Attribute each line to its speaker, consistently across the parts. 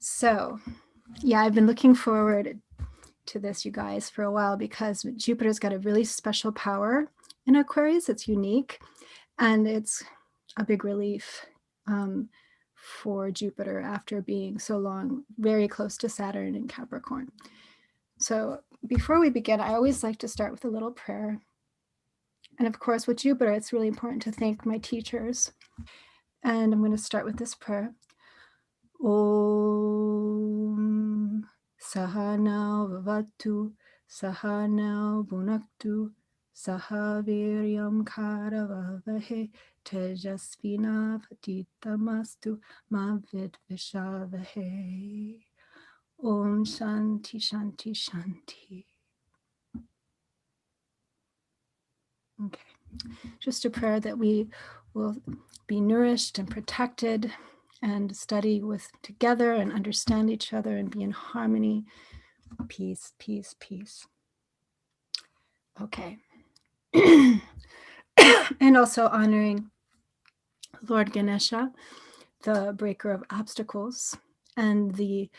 Speaker 1: So, yeah, I've been looking forward to this, you guys, for a while because Jupiter's got a really special power in Aquarius. It's unique and it's a big relief for Jupiter after being so long very close to Saturn in Capricorn. So, before we begin, I always like to start with a little prayer. And of course, with Jupiter, it's really important to thank my teachers. And I'm going to start with this prayer. Om Sahana Vavatu Sahana Bhunaktu Sahaviryam Karavavahe Tejasvina Patitamastu Mavidvishavahe. Om Shanti Shanti Shanti. Okay, just a prayer that we will be nourished and protected and study with together and understand each other and be in harmony. Peace, peace, peace. Okay. And also honoring Lord Ganesha, the breaker of obstacles, and the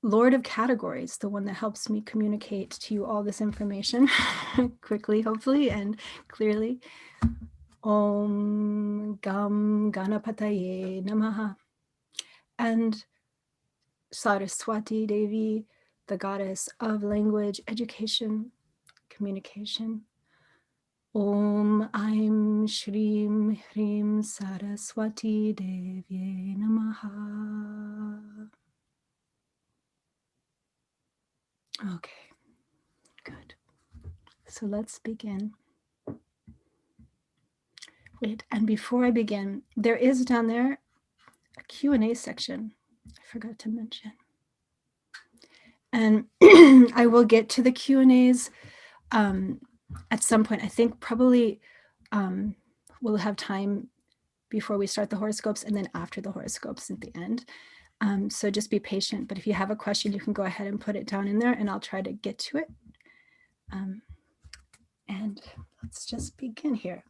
Speaker 1: Lord of categories, the one that helps me communicate to you all this information quickly, hopefully, and clearly. Om Gam Ganapataye Namaha. And Saraswati Devi, the goddess of language, education, communication. Om Aim Shrim Hrim Saraswati Devi Namaha. Okay, good. So let's begin. Wait, and before I begin, there is down there a Q&A section I forgot to mention. And I will get to the Q&As at some point. I think probably we'll have time before we start the horoscopes and then after the horoscopes at the end. So just be patient. But if you have a question, you can go ahead and put it down in there and I'll try to get to it. And let's just begin here.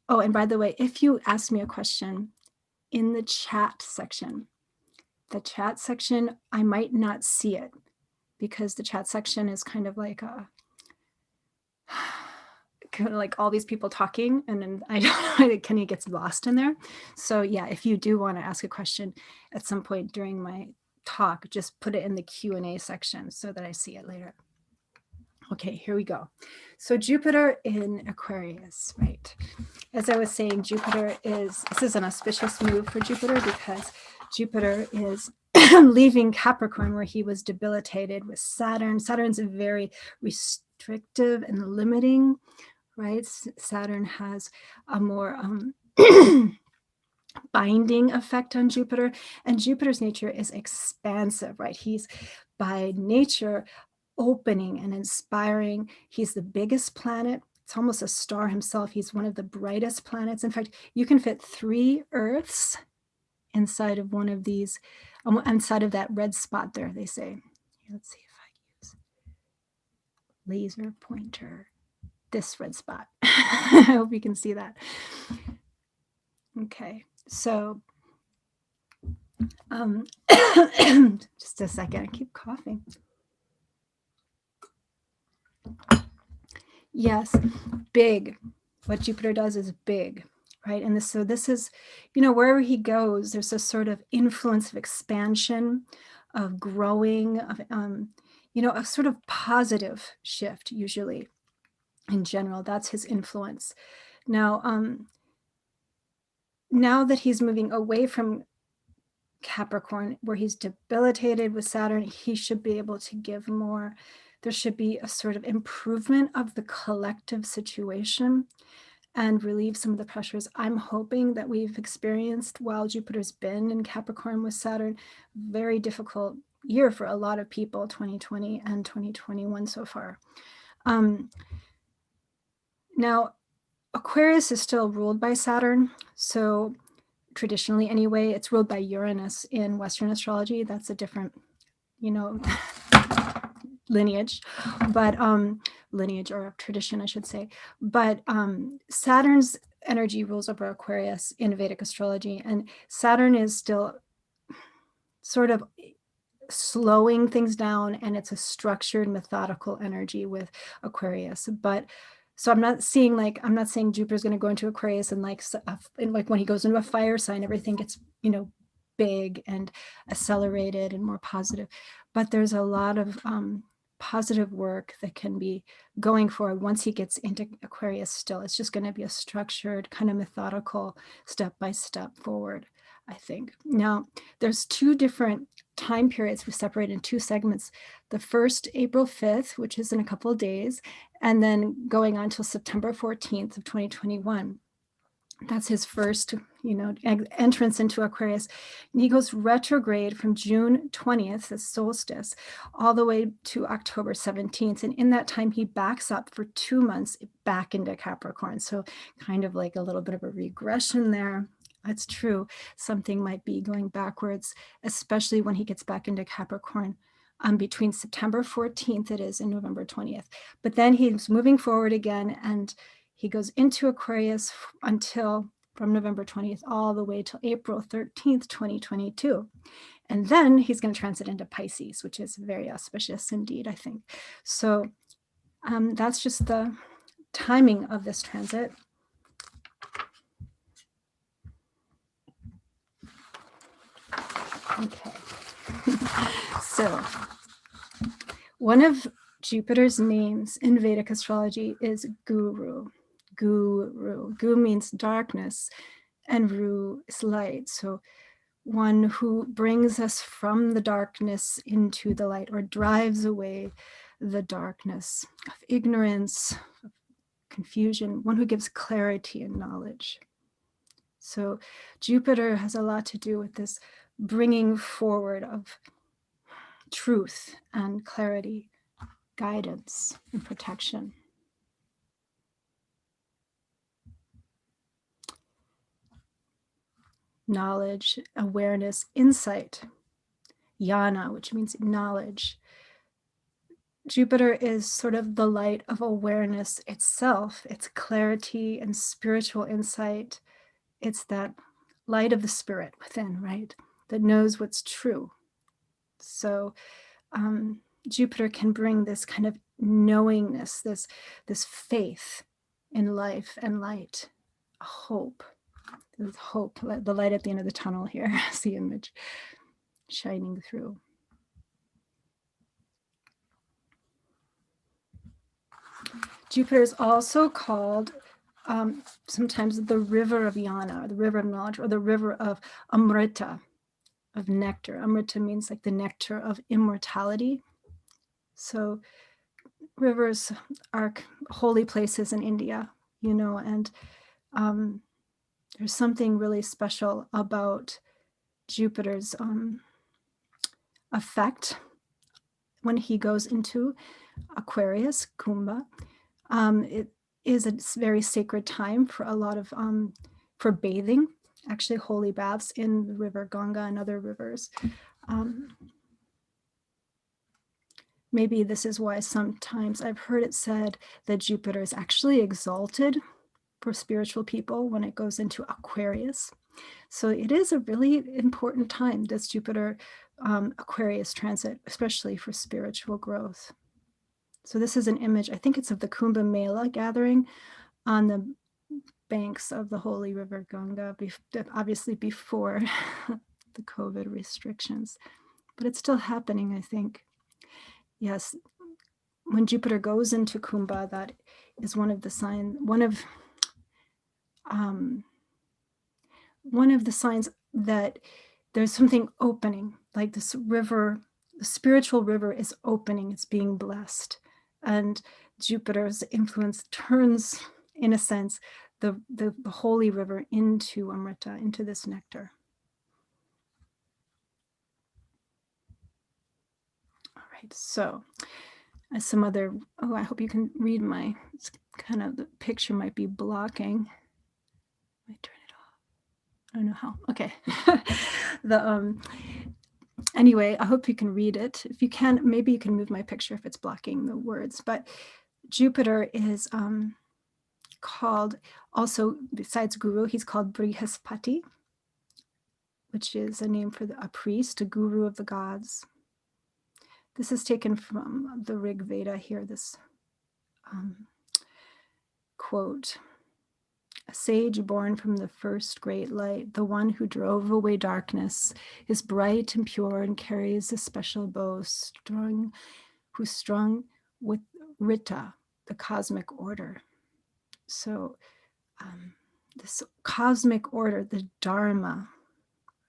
Speaker 1: Oh, and by the way, if you ask me a question in the chat section, I might not see it because the chat section is kind of like all these people talking, and then I don't know, it kind of gets lost in there. So yeah, if you do want to ask a question at some point during my talk, just put it in the Q&A section so that I see it later. Okay, here we go. So Jupiter in Aquarius, right? As I was saying, this is an auspicious move for Jupiter because Jupiter is leaving Capricorn where he was debilitated with Saturn. Saturn's very restrictive and limiting, right? Saturn has a more binding effect on Jupiter, and Jupiter's nature is expansive, right? He's by nature opening and inspiring. He's the biggest planet. It's almost a star himself. He's one of the brightest planets. In fact, you can fit 3 Earths inside of one of these, inside of that red spot there, they say. Let's see if I use laser pointer. This red spot. I hope you can see that. Okay, so just a second, I keep coughing. Yes, big. What Jupiter does is big, right? And this is, wherever he goes, there's a sort of influence of expansion, of growing, of, a sort of positive shift, usually, in general. That's his influence. Now that he's moving away from Capricorn, where he's debilitated with Saturn, he should be able to give more. There should be a sort of improvement of the collective situation and relieve some of the pressures I'm hoping that we've experienced while Jupiter's been in Capricorn with Saturn. Very difficult year for a lot of people, 2020 and 2021 so far. Now, Aquarius is still ruled by Saturn. So traditionally anyway, it's ruled by Uranus in Western astrology. That's a different, lineage, but lineage or tradition, I should say. But Saturn's energy rules over Aquarius in Vedic astrology, and Saturn is still sort of slowing things down, and it's a structured, methodical energy with Aquarius. But so I'm not saying Jupiter's going to go into Aquarius and like when he goes into a fire sign, everything gets, big and accelerated and more positive. But there's a lot of positive work that can be going forward once he gets into Aquarius. Still, it's just going to be a structured, kind of methodical, step-by-step forward, I think. Now, there's two different time periods we separate in two segments. The first, April 5th, which is in a couple of days, and then going on till September 14th of 2021. That's his first, entrance into Aquarius. And he goes retrograde from June 20th, the solstice, all the way to October 17th. And in that time, he backs up for 2 months back into Capricorn. So kind of like a little bit of a regression there. That's true. Something might be going backwards, especially when he gets back into Capricorn between September 14th, it is, and November 20th. But then he's moving forward again, and he goes into Aquarius until from November 20th all the way till April 13th, 2022. And then he's going to transit into Pisces, which is very auspicious indeed, I think. So that's just the timing of this transit. Okay. So one of Jupiter's names in Vedic astrology is Guru. Guru. Gu means darkness, and Ru is light. So one who brings us from the darkness into the light, or drives away the darkness of ignorance, of confusion, one who gives clarity and knowledge. So Jupiter has a lot to do with this bringing forward of truth and clarity, guidance and protection. Knowledge, awareness, insight. Jnana, which means knowledge. Jupiter is sort of the light of awareness itself. It's clarity and spiritual insight. It's that light of the spirit within, right? That knows what's true. So Jupiter can bring this kind of knowingness, this faith in life and light, hope. There's hope, the light at the end of the tunnel here, is the image shining through. Jupiter is also called sometimes the river of Jnana, or the river of knowledge, or the river of Amrita, of nectar. Amrita means like the nectar of immortality. So rivers are holy places in India, and there's something really special about Jupiter's effect when he goes into Aquarius, Kumbha. It is a very sacred time for a lot of, for bathing, actually holy baths in the river Ganga and other rivers. Maybe this is why sometimes I've heard it said that Jupiter is actually exalted for spiritual people when it goes into Aquarius. So it is a really important time, this Jupiter Aquarius transit, especially for spiritual growth. So this is an image, I think it's of the Kumbh Mela gathering on the banks of the holy river Ganga, obviously before the COVID restrictions, but it's still happening, I think. Yes, when Jupiter goes into Kumbha, that is one of the signs, one of the signs that there's something opening, like this river, the spiritual river is opening, it's being blessed. And Jupiter's influence turns, in a sense, the holy river into Amrita, into this nectar. All right, so some other, I hope you can read my, it's kind of, the picture might be blocking. I turn it off. I don't know how. Okay. Anyway, I hope you can read it. If you can, maybe you can move my picture if it's blocking the words. But Jupiter is called Also, besides guru, he's called Brihaspati, which is a name for a priest, a guru of the gods. This is taken from the Rig Veda here, this quote. A sage born from the first great light, the one who drove away darkness, is bright and pure and carries a special bow, who's strung with Rita, the cosmic order. So this cosmic order, the Dharma,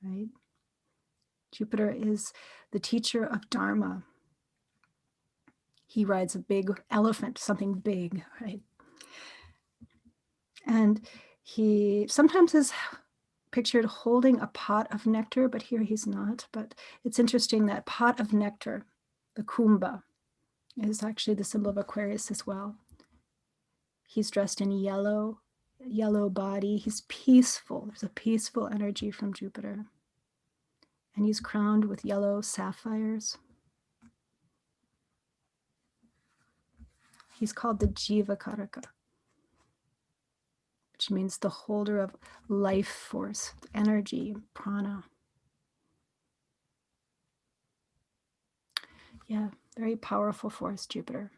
Speaker 1: right? Jupiter is the teacher of Dharma. He rides a big elephant, something big, right? And he sometimes is pictured holding a pot of nectar, but here he's not. But it's interesting that pot of nectar, the kumbha, is actually the symbol of Aquarius as well. He's dressed in yellow body. He's peaceful. There's a peaceful energy from Jupiter. And he's crowned with yellow sapphires. He's called the Jivakaraka, which means the holder of life force, energy, prana. Yeah, very powerful force, Jupiter.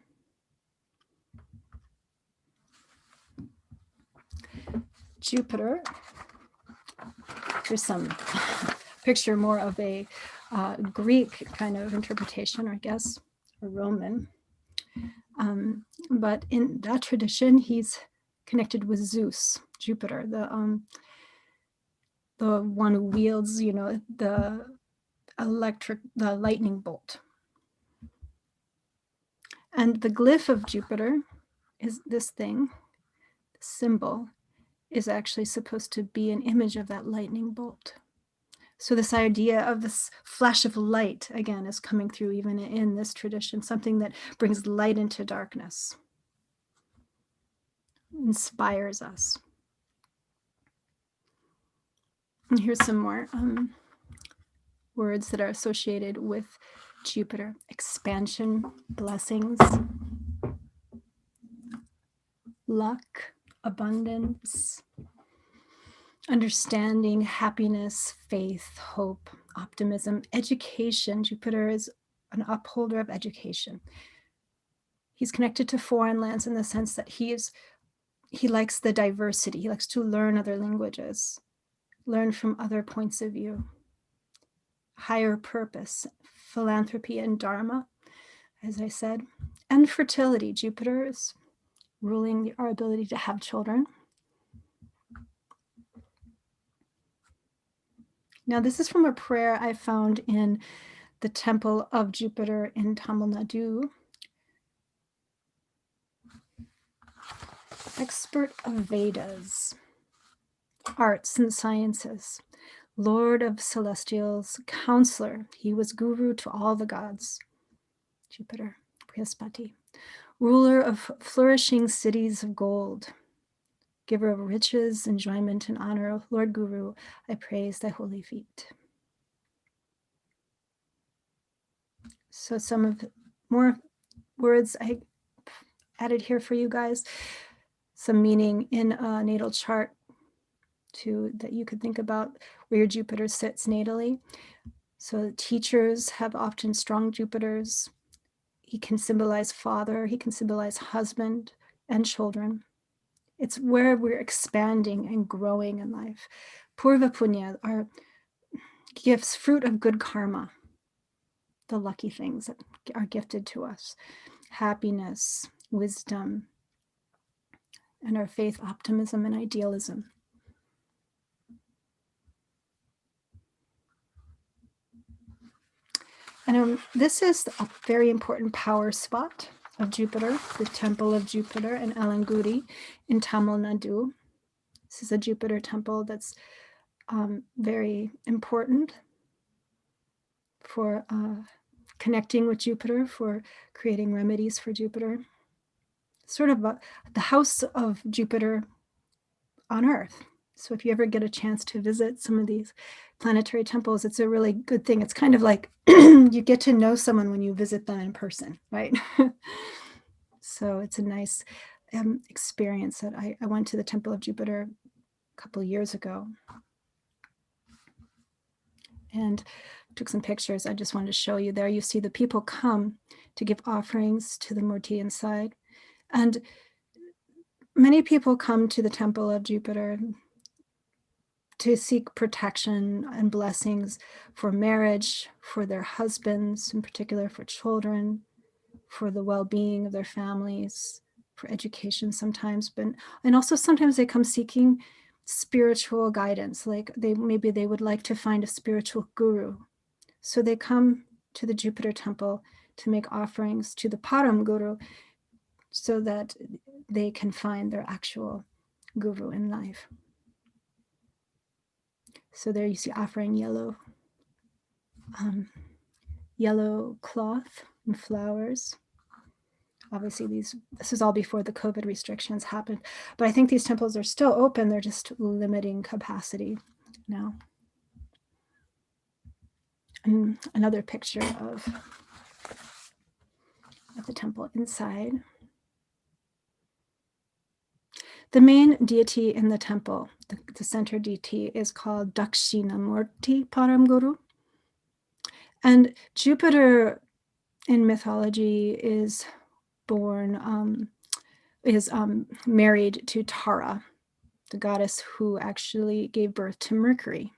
Speaker 1: Jupiter, here's some picture more of a Greek kind of interpretation, I guess, or Roman. But in that tradition, he's connected with Zeus, Jupiter, the one who wields, the lightning bolt. And the glyph of Jupiter is this thing. The symbol is actually supposed to be an image of that lightning bolt. So this idea of this flash of light, again, is coming through even in this tradition, something that brings light into darkness, inspires us. And here's some more words that are associated with Jupiter: expansion, blessings, luck, abundance, understanding, happiness, faith, hope, optimism, education. Jupiter is an upholder of education. He's connected to foreign lands in the sense that he likes the diversity. He likes to learn other languages, learn from other points of view. Higher purpose, philanthropy, and dharma, as I said. And fertility. Jupiter is ruling our ability to have children. Now, this is from a prayer I found in the temple of Jupiter in Tamil Nadu. Expert of Vedas, arts and sciences, Lord of celestials, counselor. He was guru to all the gods. Jupiter, Brihaspati. Ruler of flourishing cities of gold, giver of riches, enjoyment, and honor. Lord Guru, I praise thy holy feet. So some of more words I added here for you guys, some meaning in a natal chart that you could think about where your Jupiter sits natally. So teachers have often strong Jupiters. He can symbolize father, he can symbolize husband and children. It's where we're expanding and growing in life. Purva Punya are gifts, fruit of good karma, the lucky things that are gifted to us. Happiness, wisdom, and our faith, optimism, and idealism. And this is a very important power spot of Jupiter, the temple of Jupiter in Alangudi in Tamil Nadu. This is a Jupiter temple that's very important for connecting with Jupiter, for creating remedies for Jupiter. Sort of the house of Jupiter on Earth. So if you ever get a chance to visit some of these planetary temples, it's a really good thing. It's kind of like you get to know someone when you visit them in person, right? So it's a nice experience that I went to the Temple of Jupiter a couple of years ago and took some pictures. I just wanted to show you there. You see the people come to give offerings to the Murti inside. And many people come to the Temple of Jupiter to seek protection and blessings for marriage, for their husbands, in particular for children, for the well-being of their families, for education sometimes, and also sometimes they come seeking spiritual guidance, like maybe they would like to find a spiritual guru. So they come to the Jupiter temple to make offerings to the Param Guru so that they can find their actual guru in life. So there you see offering yellow cloth and flowers. Obviously, this is all before the COVID restrictions happened, but I think these temples are still open. They're just limiting capacity now. And another picture of the temple inside. The main deity in the temple, the center deity, is called Dakshinamurti Paramguru. And Jupiter in mythology is married to Tara, the goddess who actually gave birth to Mercury.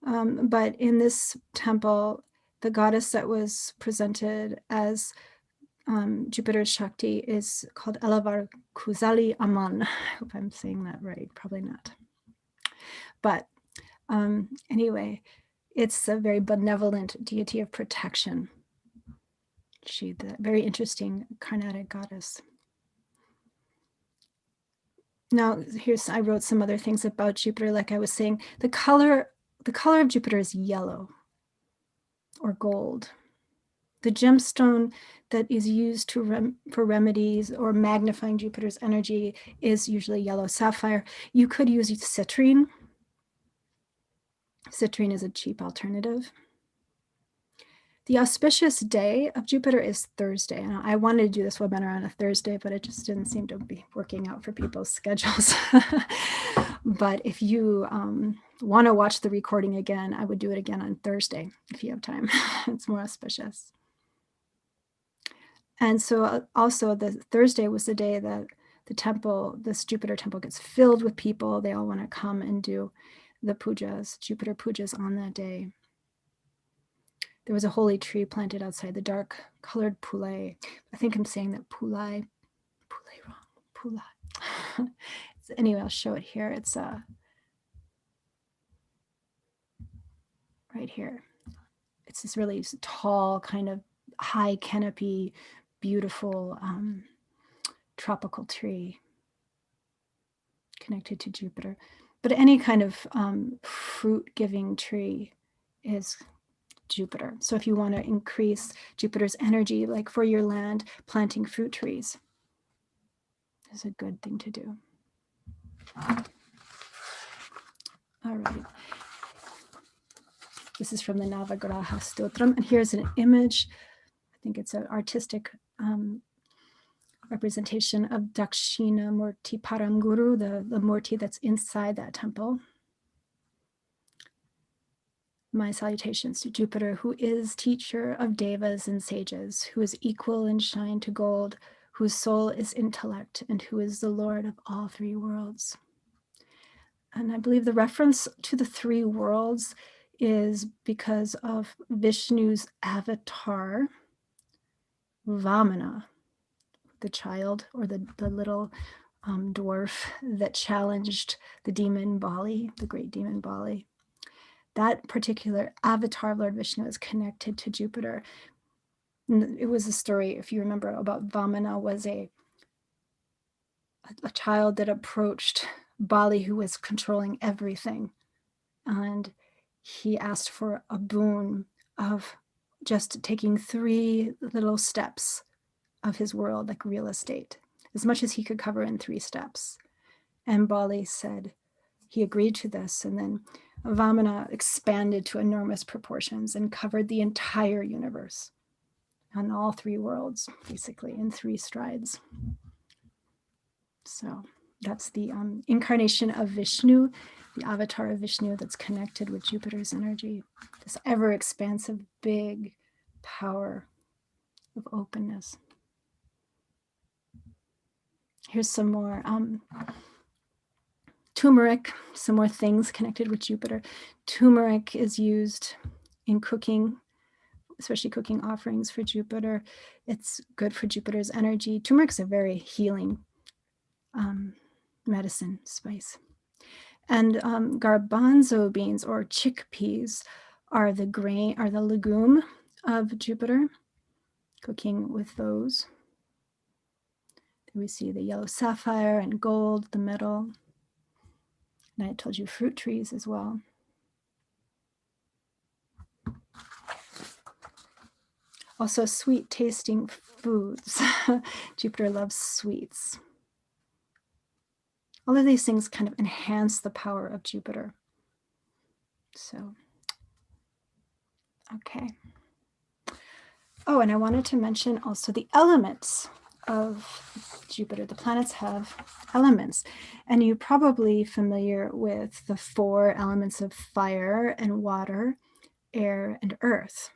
Speaker 1: But in this temple, the goddess that was presented as Jupiter's Shakti is called Elavar Kuzali Aman. I hope I'm saying that right, probably not. But anyway, it's a very benevolent deity of protection. She's a very interesting Carnatic goddess. Now, I wrote some other things about Jupiter. Like I was saying, the color of Jupiter is yellow or gold. The gemstone that is used for remedies or magnifying Jupiter's energy is usually yellow sapphire. You could use citrine. Citrine is a cheap alternative. The auspicious day of Jupiter is Thursday. And I wanted to do this webinar on a Thursday, but it just didn't seem to be working out for people's schedules. But if you want to watch the recording again, I would do it again on Thursday if you have time. It's more auspicious. And so also the Thursday was the day that the temple, this Jupiter temple, gets filled with people. They all want to come and do the pujas, Jupiter pujas on that day. There was a holy tree planted outside the dark colored pulai. I think I'm saying that pulai wrong, pulai. Anyway, I'll show it here. It's right here. It's this really tall, kind of high canopy, beautiful tropical tree connected to Jupiter. But any kind of fruit-giving tree is Jupiter. So if you want to increase Jupiter's energy, like for your land, planting fruit trees is a good thing to do. All right. This is from the Navagraha Stotram. And here's an image. I think it's an artistic representation of Dakshinamurti Paramguru, the Murti that's inside that temple. My salutations to Jupiter, who is teacher of devas and sages, who is equal in shine to gold, whose soul is intellect, and who is the Lord of all three worlds. And I believe the reference to the three worlds is because of Vishnu's avatar, Vamana, the child or the little dwarf that challenged the demon Bali, the great demon Bali. That particular avatar of Lord Vishnu is connected to Jupiter. And it was a story, if you remember, about Vamana was a child that approached Bali, who was controlling everything. And he asked for a boon of just taking 3 little steps of his world, like real estate, as much as he could cover in 3 steps. And Bali said he agreed to this. And then Vamana expanded to enormous proportions and covered the entire universe. on all three worlds, basically in three strides. So that's the incarnation of Vishnu, the avatar of Vishnu that's connected with Jupiter's energy, this ever expansive, big power of openness. Here's some more turmeric, some more things connected with Jupiter. Turmeric is used in cooking, especially cooking offerings for Jupiter. It's good for Jupiter's energy. Turmeric is a very healing medicine spice. And garbanzo beans or chickpeas are the legume of Jupiter. Cooking with those. We see the yellow sapphire and gold, the metal. And I told you fruit trees as well. Also sweet tasting foods. Jupiter loves sweets. All of these things kind of enhance the power of Jupiter. So, okay. Oh, and I wanted to mention also the elements of Jupiter. The planets have elements, and you're probably familiar with the 4 elements of fire and water, air, and earth.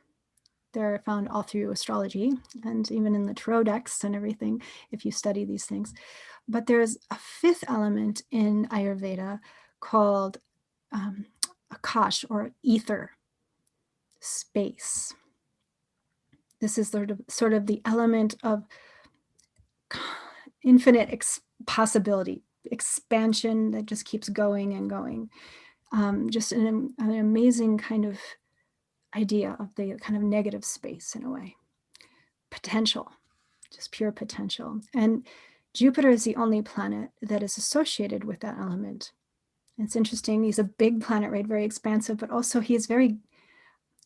Speaker 1: They're found all through astrology and even in the tarot decks and everything, if you study these things. But there's a 5th element in Ayurveda called Akash, or ether, space. This is sort of the element of infinite possibility, expansion that just keeps going and going. Just an amazing kind of idea of the kind of negative space in a way. Potential, just pure potential. And Jupiter is the only planet that is associated with that element. And it's interesting, he's a big planet, right? Very expansive, but also he is very,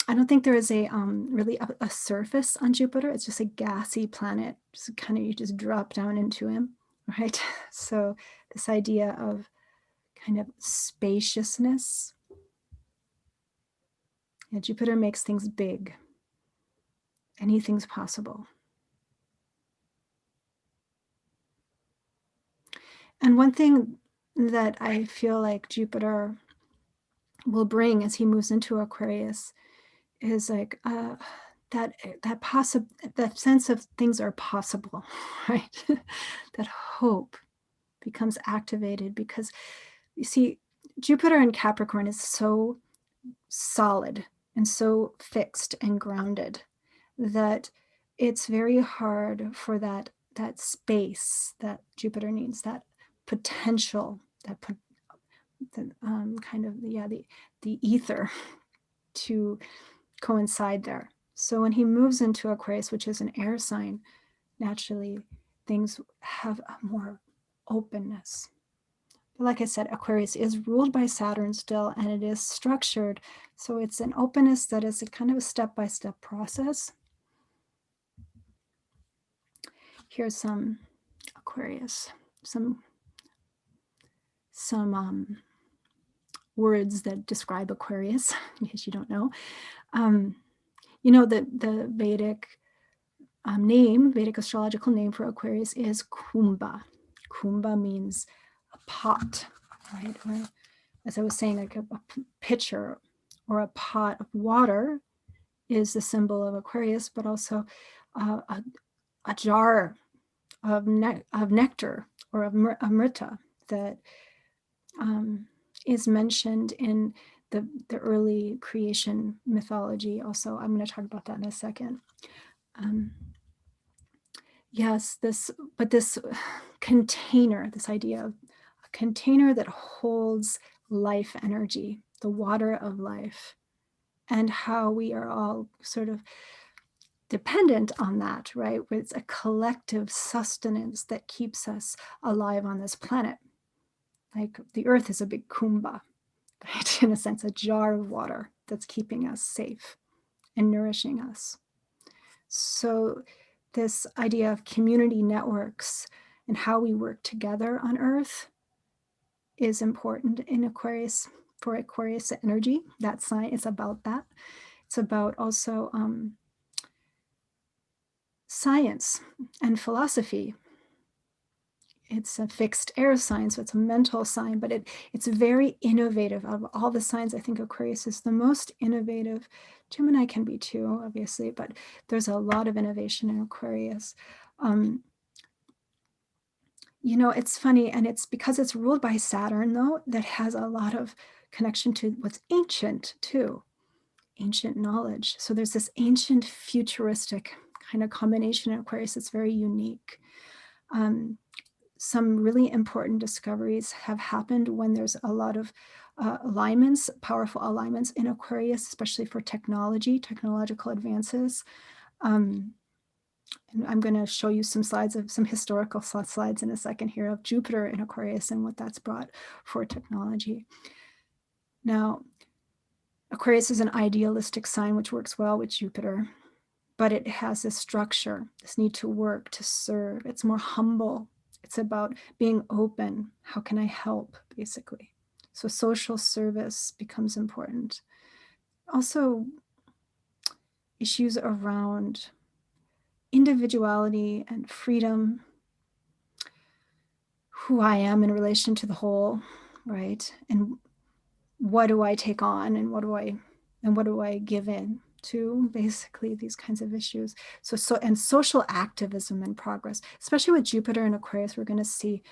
Speaker 1: I don't think there is a really a surface on Jupiter. It's just a gassy planet. Just kind of, you just drop down into him, right? So this idea of kind of spaciousness. Yeah, Jupiter makes things big. Anything's possible. And one thing that I feel like Jupiter will bring as he moves into Aquarius is like that sense of things are possible, right? That hope becomes activated because you see, Jupiter in Capricorn is so solid and so fixed and grounded that it's very hard for that space that Jupiter needs, that potential, kind of the ether to coincide there. So when he moves into Aquarius, which is an air sign, naturally things have a more openness. But like I said, Aquarius is ruled by Saturn still, and it is structured. So it's an openness that is a kind of a step-by-step process. Here's some Aquarius, some words that describe Aquarius, in case you don't know. You know, the Vedic Vedic astrological name for Aquarius is Kumbha. Kumbha means a pot, right? Or, as I was saying, like a pitcher or a pot of water is the symbol of Aquarius, but also a jar of nectar or of amrita that is mentioned in the early creation mythology. Also, I'm going to talk about that in a second. Yes, this container, this idea of a container that holds life energy, the water of life, and how we are all sort of dependent on that, right? It's a collective sustenance that keeps us alive on this planet. Like the earth is a big kumbha, right? In a sense, a jar of water that's keeping us safe and nourishing us. So this idea of community networks and how we work together on earth is important in Aquarius, for Aquarius energy. That sign is about that. It's about also science and philosophy. It's a fixed air sign, so it's a mental sign, but it's very innovative. Of all the signs, I think Aquarius is the most innovative. Gemini can be too, obviously, but there's a lot of innovation in Aquarius. You know, it's funny, and it's because it's ruled by Saturn, though, that has a lot of connection to what's ancient, too. Ancient knowledge. So there's this ancient futuristic kind of combination in Aquarius that's very unique. Some really important discoveries have happened when there's a lot of alignments, powerful alignments in Aquarius, especially for technology, technological advances. And I'm going to show you some slides of some historical slides in a second here of Jupiter in Aquarius and what that's brought for technology. Now, Aquarius is an idealistic sign, which works well with Jupiter, but it has this structure, this need to work, to serve. It's more humble. It's about being open. How can I help, basically? So social service becomes important. Also, issues around individuality and freedom, who I am in relation to the whole, right? And what do I take on, and what do I give in to, basically, these kinds of issues. So and social activism and progress, especially with Jupiter and Aquarius, we're going to see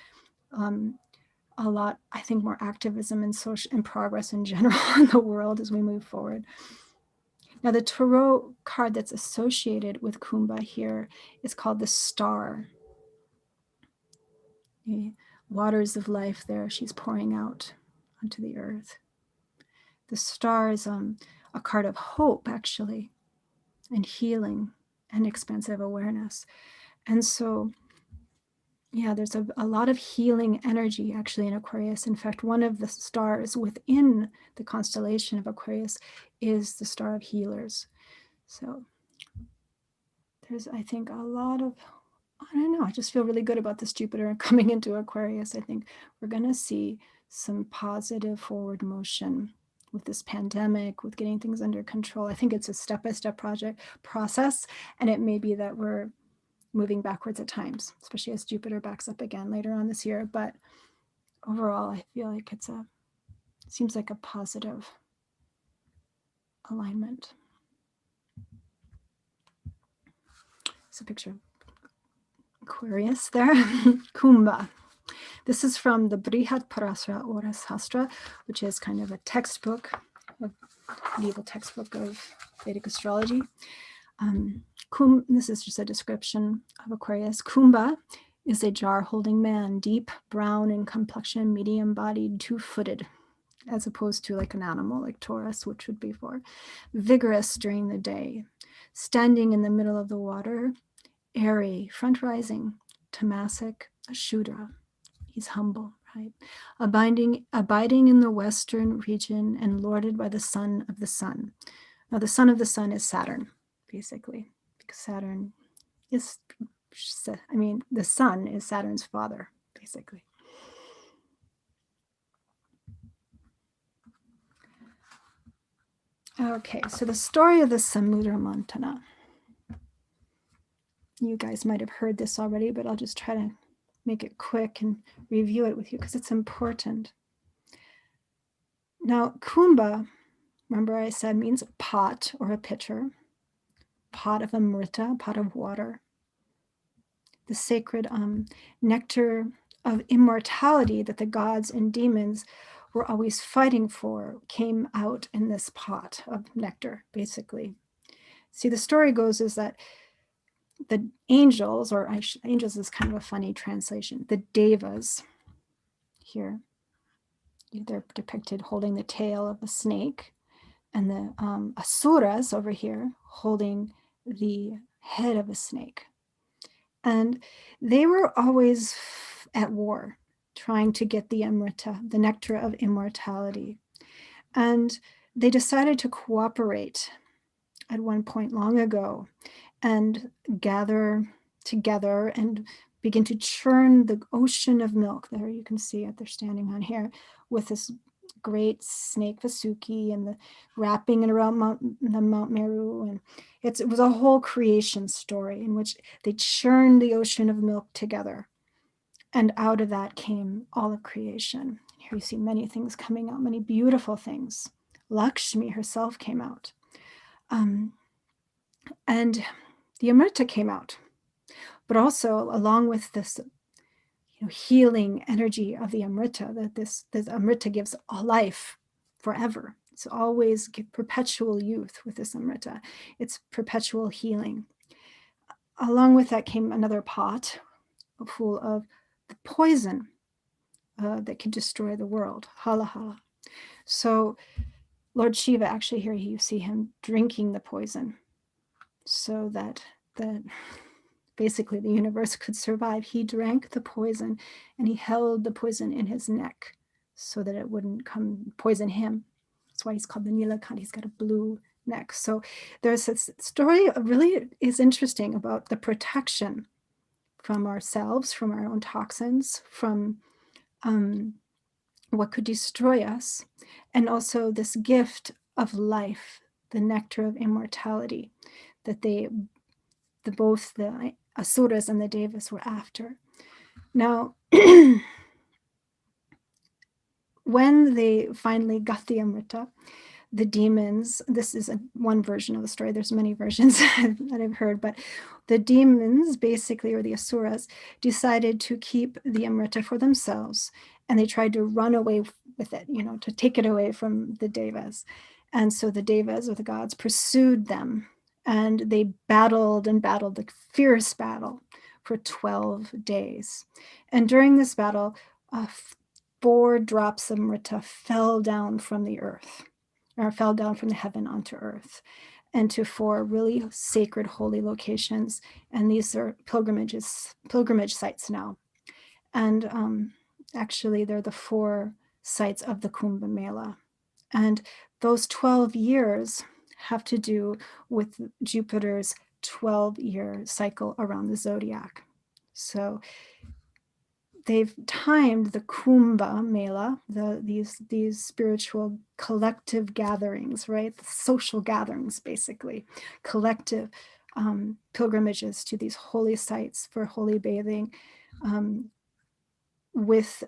Speaker 1: a lot, I think, more activism and social and progress in general in the world as we move forward. Now, the tarot card that's associated with Kumbha here is called the Star. The waters of life there she's pouring out onto the earth. The Star is a card of hope, actually, and healing and expansive awareness. And so, yeah, there's a lot of healing energy actually in Aquarius. In fact, one of the stars within the constellation of Aquarius is the Star of Healers. So there's, I think, a lot of, I don't know, I just feel really good about this Jupiter coming into Aquarius. I think we're going to see some positive forward motion with this pandemic, with getting things under control. I think it's a step-by-step process, and it may be that we're moving backwards at times, especially as Jupiter backs up again later on this year. But overall, I feel like it seems like a positive alignment. It's a picture of Aquarius there. Kumbha. This is from the Brihat Parasara Orasastra, which is kind of a textbook, a medieval textbook of Vedic astrology. This is just a description of Aquarius. Kumbha is a jar-holding man, deep brown in complexion, medium-bodied, two-footed, as opposed to like an animal like Taurus, which would be for vigorous during the day, standing in the middle of the water, airy, front-rising, tamasic, a Shudra. He's humble, right? Abiding in the western region and lorded by the son of the sun. Now, the son of the sun is Saturn, basically, because Saturn is, the sun is Saturn's father, basically. Okay, so the story of the Samudra Mantana. You guys might have heard this already, but I'll just try to make it quick and review it with you because it's important. Now, Kumbha, remember I said, means a pot or a pitcher, pot of amrita, pot of water. The sacred nectar of immortality that the gods and demons were always fighting for came out in this pot of nectar, basically. See, the story goes is that the angels, angels is kind of a funny translation, the devas here, they're depicted holding the tail of a snake, and the asuras over here holding the head of a snake. And they were always at war, trying to get the amrita, the nectar of immortality. And they decided to cooperate at one point long ago and gather together and begin to churn the ocean of milk. There you can see it, they're standing on here with this great snake Vasuki and the wrapping it around the Mount Meru. And It was a whole creation story in which they churned the ocean of milk together. And out of that came all of creation. Here you see many things coming out, many beautiful things. Lakshmi herself came out. And the Amrita came out. But also, along with this healing energy of the Amrita, that this Amrita gives a life forever. It's always perpetual youth with this Amrita. It's perpetual healing. Along with that came another pot full of the poison that could destroy the world, hala hala. So Lord Shiva, actually here you see him drinking the poison so that basically the universe could survive. He drank the poison and he held the poison in his neck so that it wouldn't poison him. That's why he's called the Nilakant. He's got a blue neck. So there's this story really is interesting about the protection from ourselves, from our own toxins, from what could destroy us, and also this gift of life, the nectar of immortality that both the Asuras and the Devas were after. Now, when they finally got the Amrita, the demons, this is one version of the story, there's many versions that I've heard, but the demons basically, or the Asuras, decided to keep the Amrita for themselves, and they tried to run away with it, to take it away from the Devas. And so the Devas, or the gods, pursued them, and they battled and battled, a fierce battle for 12 days. And during this battle, 4 drops of Amrita fell down from the earth, or fell down from the heaven onto earth, and to 4 really sacred, holy locations. And these are pilgrimage sites now. And actually, they're the 4 sites of the Kumbh Mela. And those 12 years have to do with Jupiter's 12-year cycle around the zodiac. So they've timed the Kumbh Mela, these spiritual collective gatherings, right? The social gatherings, basically, collective pilgrimages to these holy sites for holy bathing, with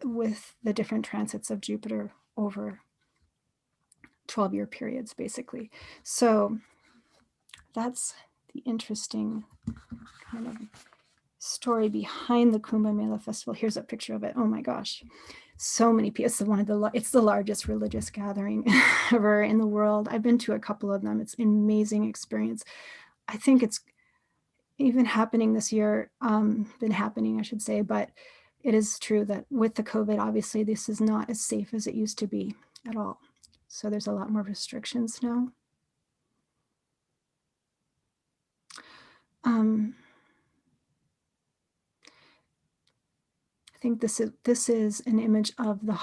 Speaker 1: the different transits of Jupiter over 12-year periods, basically. So that's the interesting kind of story behind the Kumbh Mela festival. Here's a picture of it. Oh my gosh, so many people. It's the largest religious gathering ever in the world. I've been to a couple of them. It's an amazing experience. I think it's even happening this year, been happening, I should say, but it is true that with the COVID, obviously this is not as safe as it used to be at all. So there's a lot more restrictions now. I think this is an image of the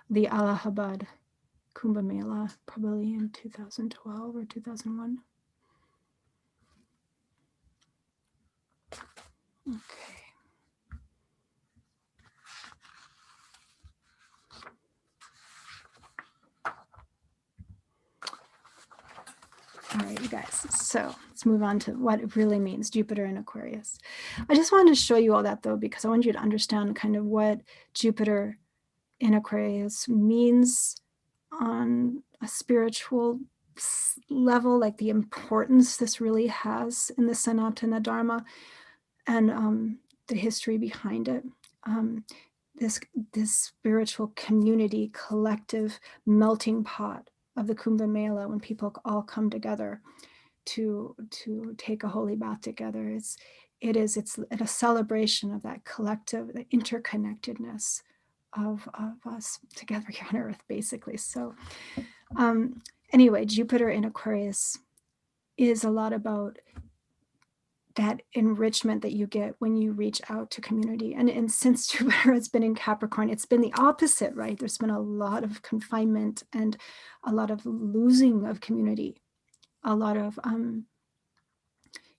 Speaker 1: the Allahabad Kumbh Mela, probably in 2012 or 2001. Okay. All right, you guys, so let's move on to what it really means, Jupiter in Aquarius. I just wanted to show you all that, though, because I want you to understand kind of what Jupiter in Aquarius means on a spiritual level, like the importance this really has in the Sanatana Dharma and the history behind it. This spiritual community, collective melting pot of the Kumbh Mela, when people all come together to take a holy bath together. It's a celebration of that collective, the interconnectedness of us together here on Earth, basically. So anyway, Jupiter in Aquarius is a lot about that enrichment that you get when you reach out to community. And since Jupiter has been in Capricorn, it's been the opposite, right? There's been a lot of confinement and a lot of losing of community, a lot of,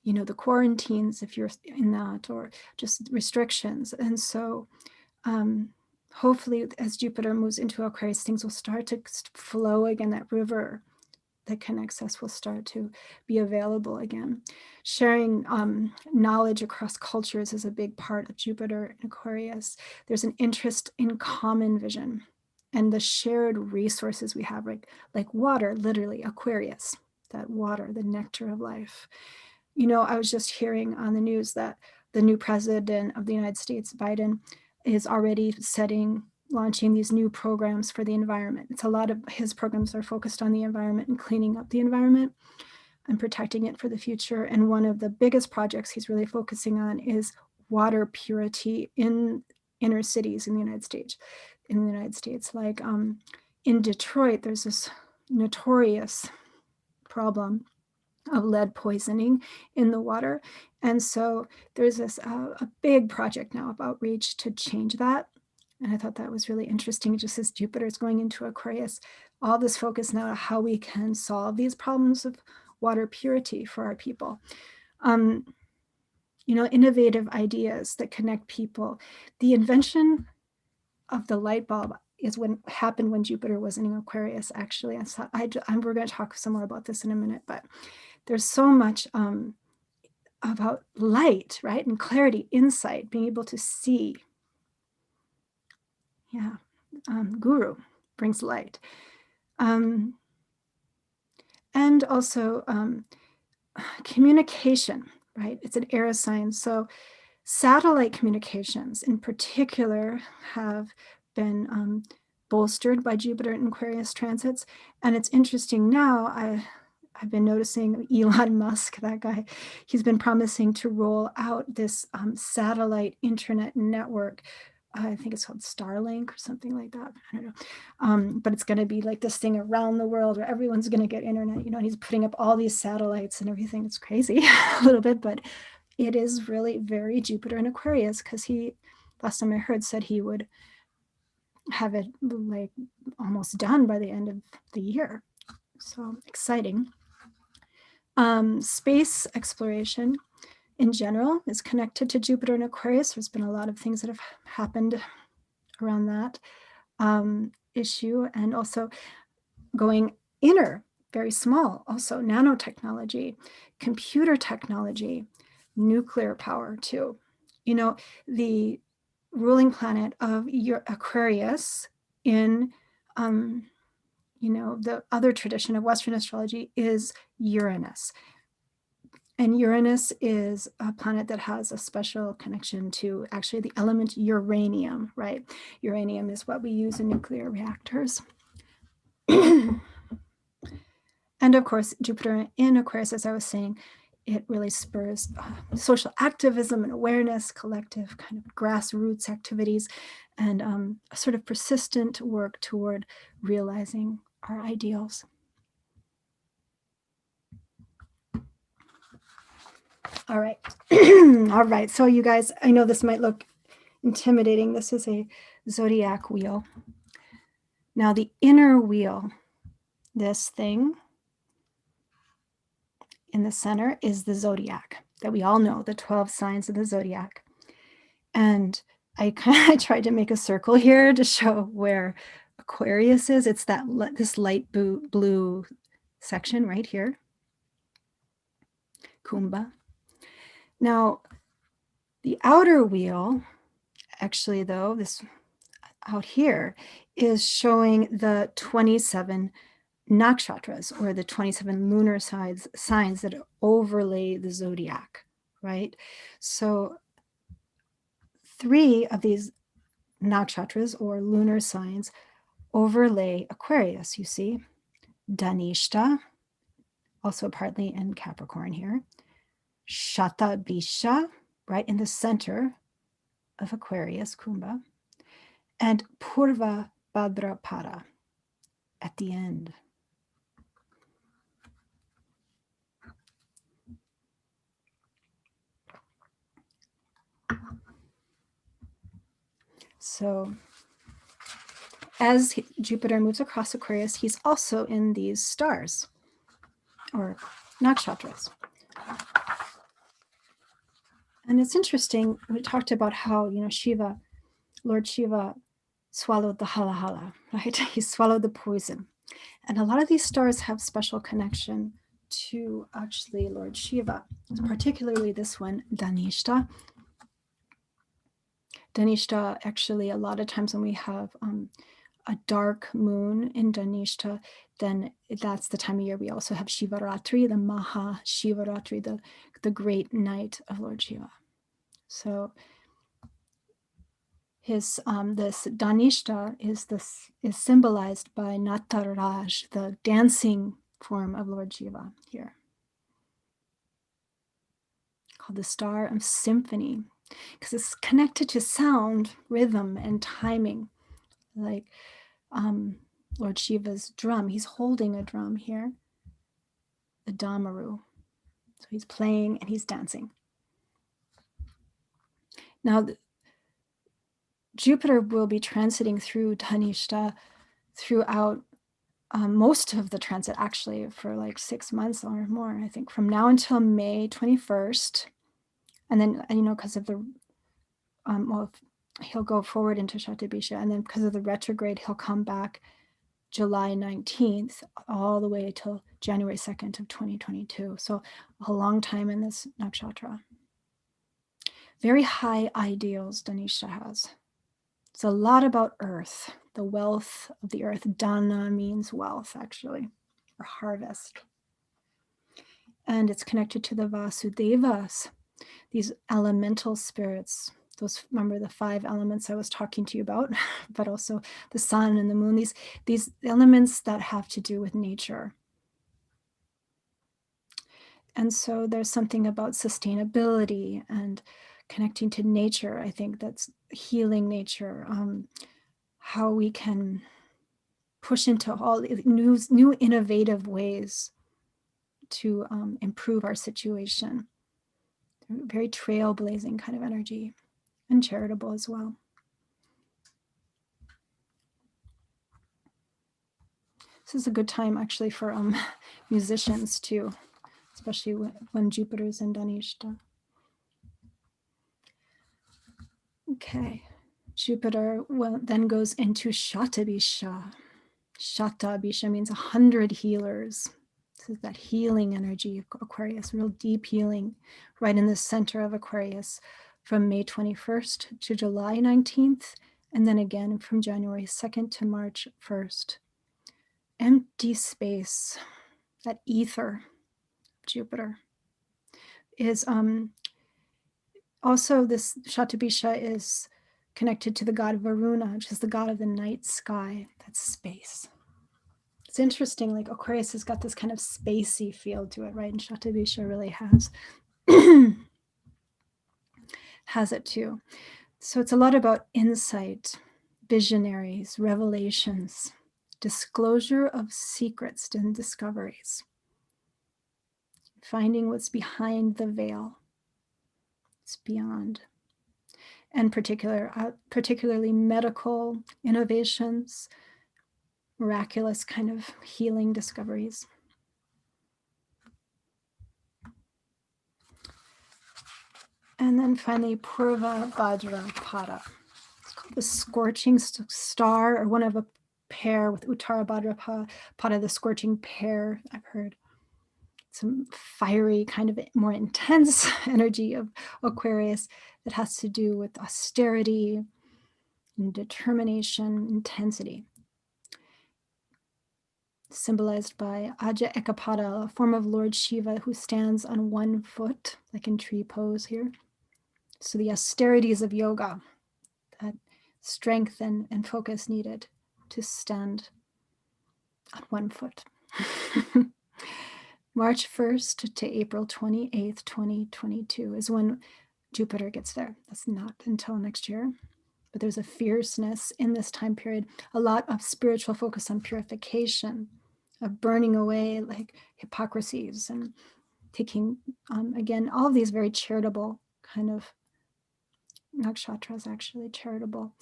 Speaker 1: the quarantines, if you're in that, or just restrictions. And so hopefully as Jupiter moves into Aquarius, things will start to flow again, that river that connects us will start to be available again. Sharing knowledge across cultures is a big part of Jupiter in Aquarius. There's an interest in common vision and the shared resources we have, like water, literally Aquarius, that water, the nectar of life. You know, I was just hearing on the news that the new president of the United States, Biden, is already launching these new programs for the environment. It's a lot of his programs are focused on the environment and cleaning up the environment and protecting it for the future. And one of the biggest projects he's really focusing on is water purity in inner cities in the United States. Like in Detroit, there's this notorious problem of lead poisoning in the water. And so there's this a big project now of outreach to change that. And I thought that was really interesting, just as Jupiter is going into Aquarius, all this focus now on how we can solve these problems of water purity for our people. You know, innovative ideas that connect people. The invention of the light bulb is happened when Jupiter was in Aquarius, actually. We're going to talk some more about this in a minute, but there's so much about light, right? And clarity, insight, being able to see. Yeah, Guru brings light. And also communication, right? It's an Aries sign. So satellite communications in particular have been bolstered by Jupiter and Aquarius transits. And it's interesting now, I've been noticing Elon Musk, that guy, he's been promising to roll out this satellite internet network. I think it's called Starlink or something like that. I don't know. But it's going to be like this thing around the world where everyone's going to get internet, you know, and he's putting up all these satellites and everything. It's crazy a little bit, but it is really very Jupiter and Aquarius, because he, last time I heard, said he would have it like almost done by the end of the year. So exciting. Space exploration in general is connected to Jupiter and Aquarius. There's been a lot of things that have happened around that issue, and also going inner, very small, also nanotechnology, computer technology, nuclear power too. You know, the ruling planet of your Aquarius in you know, the other tradition of Western astrology is Uranus. And Uranus is a planet that has a special connection to actually the element uranium, right? Uranium is what we use in nuclear reactors. And of course, Jupiter in Aquarius, as I was saying, it really spurs social activism and awareness, collective kind of grassroots activities, and a sort of persistent work toward realizing our ideals. All right. All right. So you guys, I know this might look intimidating. This is a zodiac wheel. Now the inner wheel, this thing in the center, is the zodiac that we all know, the 12 signs of the zodiac. And I tried to make a circle here to show where Aquarius is. It's this light blue section right here, Kumbha. Now, the outer wheel, actually though, this out here is showing the 27 nakshatras, or the 27 lunar signs that overlay the zodiac, right? So 3 of these nakshatras, or lunar signs, overlay Aquarius, you see. Dhanishta, also partly in Capricorn here. Shatabhisha, right in the center of Aquarius, Kumbha. And Purva Bhadrapada at the end. So as Jupiter moves across Aquarius, he's also in these stars, or nakshatras. And it's interesting, we talked about how, you know, Shiva, Lord Shiva, swallowed the halahala, right? He swallowed the poison. And a lot of these stars have special connection to actually Lord Shiva, particularly this one, Dhanishta. Dhanishta, actually, a lot of times when we have a dark moon in Dhanishta, then that's the time of year we also have Shivaratri, the Maha Shivaratri, the great night of Lord Shiva. So his this Dhanishta is symbolized by Nataraj, the dancing form of Lord Shiva here, called the star of symphony, because it's connected to sound, rhythm, and timing, like Lord Shiva's drum. He's holding a drum here, the Damaru. So he's playing and he's dancing. Now, Jupiter will be transiting through Dhanishta throughout most of the transit, actually, for like 6 months or more, I think, from now until May 21st. And then, because of the, he'll go forward into Shatabisha, and then because of the retrograde, he'll come back July 19th, all the way till January 2nd of 2022. So a long time in this nakshatra. Very high ideals Dhanishta has. It's a lot about earth, the wealth of the earth. Dana means wealth, actually, or harvest. And it's connected to the Vasudevas, these elemental spirits. Those, remember the 5 elements I was talking to you about, but also the sun and the moon, these elements that have to do with nature. And so there's something about sustainability and connecting to nature. I think that's healing nature, how we can push into all new innovative ways to improve our situation. Very trailblazing kind of energy, and charitable as well. This is a good time actually for musicians too, especially when Jupiter's in Dhanishta. Okay, Jupiter then goes into Shatabisha. Shatabisha means 100 healers. This is that healing energy of Aquarius, real deep healing, right in the center of Aquarius, from May 21st to July 19th, and then again from January 2nd to March 1st. Empty space, that ether, Jupiter, is also, this Shatabisha is connected to the god Varuna, which is the god of the night sky. That's space. It's interesting, like Aquarius has got this kind of spacey feel to it, right? And Shatabisha really has it too. So it's a lot about insight, visionaries, revelations, disclosure of secrets and discoveries, finding what's behind the veil. It's beyond. And particularly medical innovations, miraculous kind of healing discoveries. And then finally, Purva Bhadrapada. It's called the scorching star, or one of a pair with Uttara Bhadrapada, the scorching pair, I've heard. Some fiery, kind of more intense energy of Aquarius that has to do with austerity and determination, intensity. Symbolized by Aja Ekapada, a form of Lord Shiva who stands on one foot, like in tree pose here. So the austerities of yoga, that strength and focus needed to stand on one foot. March 1st to April 28th, 2022 is when Jupiter gets there. That's not until next year. But there's a fierceness in this time period, a lot of spiritual focus on purification, of burning away like hypocrisies and taking, again, all of these very charitable kind of nakshatras, actually charitable,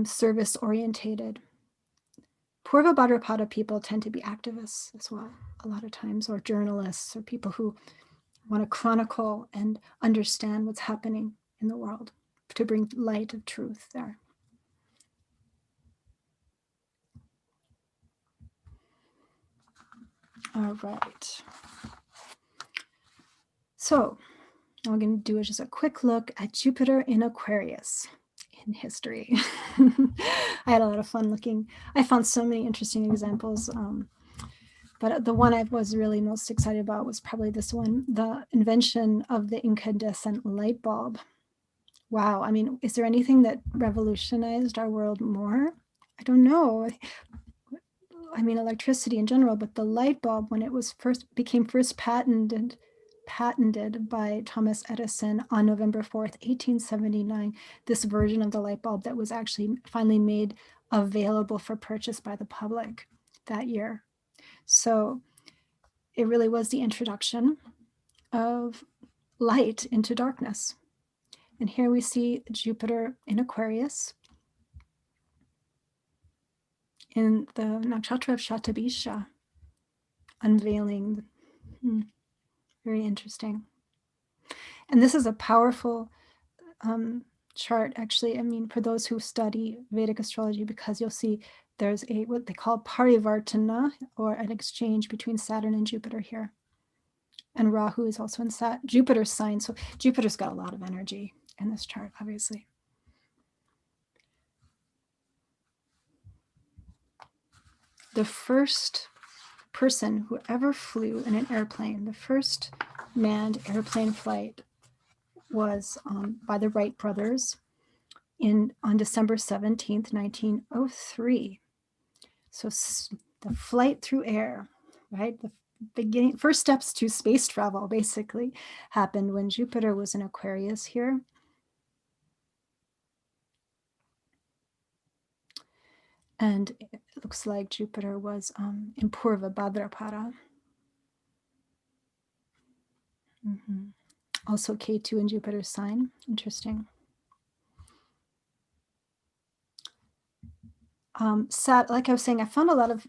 Speaker 1: service-orientated. Purva Bhadrapada people tend to be activists as well, a lot of times, or journalists, or people who want to chronicle and understand what's happening in the world to bring light of truth there. All right. So what we're going to do is just a quick look at Jupiter in Aquarius in history. I had a lot of fun looking. I found so many interesting examples. But the one I was really most excited about was probably this one, the invention of the incandescent light bulb. Wow. I mean, is there anything that revolutionized our world more? I don't know. I mean, electricity in general, but the light bulb, when it was became first patented by Thomas Edison on November 4th, 1879, this version of the light bulb that was actually finally made available for purchase by the public that year. So it really was the introduction of light into darkness. And here we see Jupiter in Aquarius in the nakshatra of Shatabisha, unveiling. Very interesting. And this is a powerful chart, actually. I mean, for those who study Vedic astrology, because you'll see there's what they call parivartana, or an exchange between Saturn and Jupiter here. And Rahu is also in Jupiter's sign. So Jupiter's got a lot of energy in this chart, obviously. The first person who ever flew in an airplane, the first manned airplane flight, was by the Wright brothers on December 17th, 1903. So the flight through air, right? The first steps to space travel basically happened when Jupiter was in Aquarius here. And it looks like Jupiter was in Purva Bhadrapada. Also K2 in Jupiter's sign. Interesting. Like I was saying, I found a lot of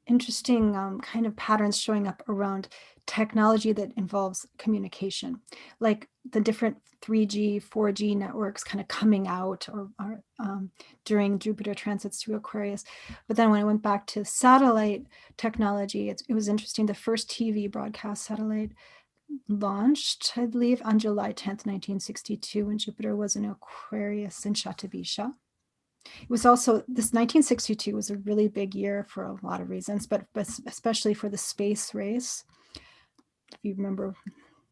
Speaker 1: interesting kind of patterns showing up around technology that involves communication, like the different 3G, 4G networks kind of coming out or during Jupiter transits through Aquarius. But then when I went back to satellite technology, it was interesting. The first TV broadcast satellite launched, I believe, on July 10th, 1962, when Jupiter was in Aquarius in Shatabisha. It was also, this 1962 was a really big year for a lot of reasons, but especially for the space race. If you remember,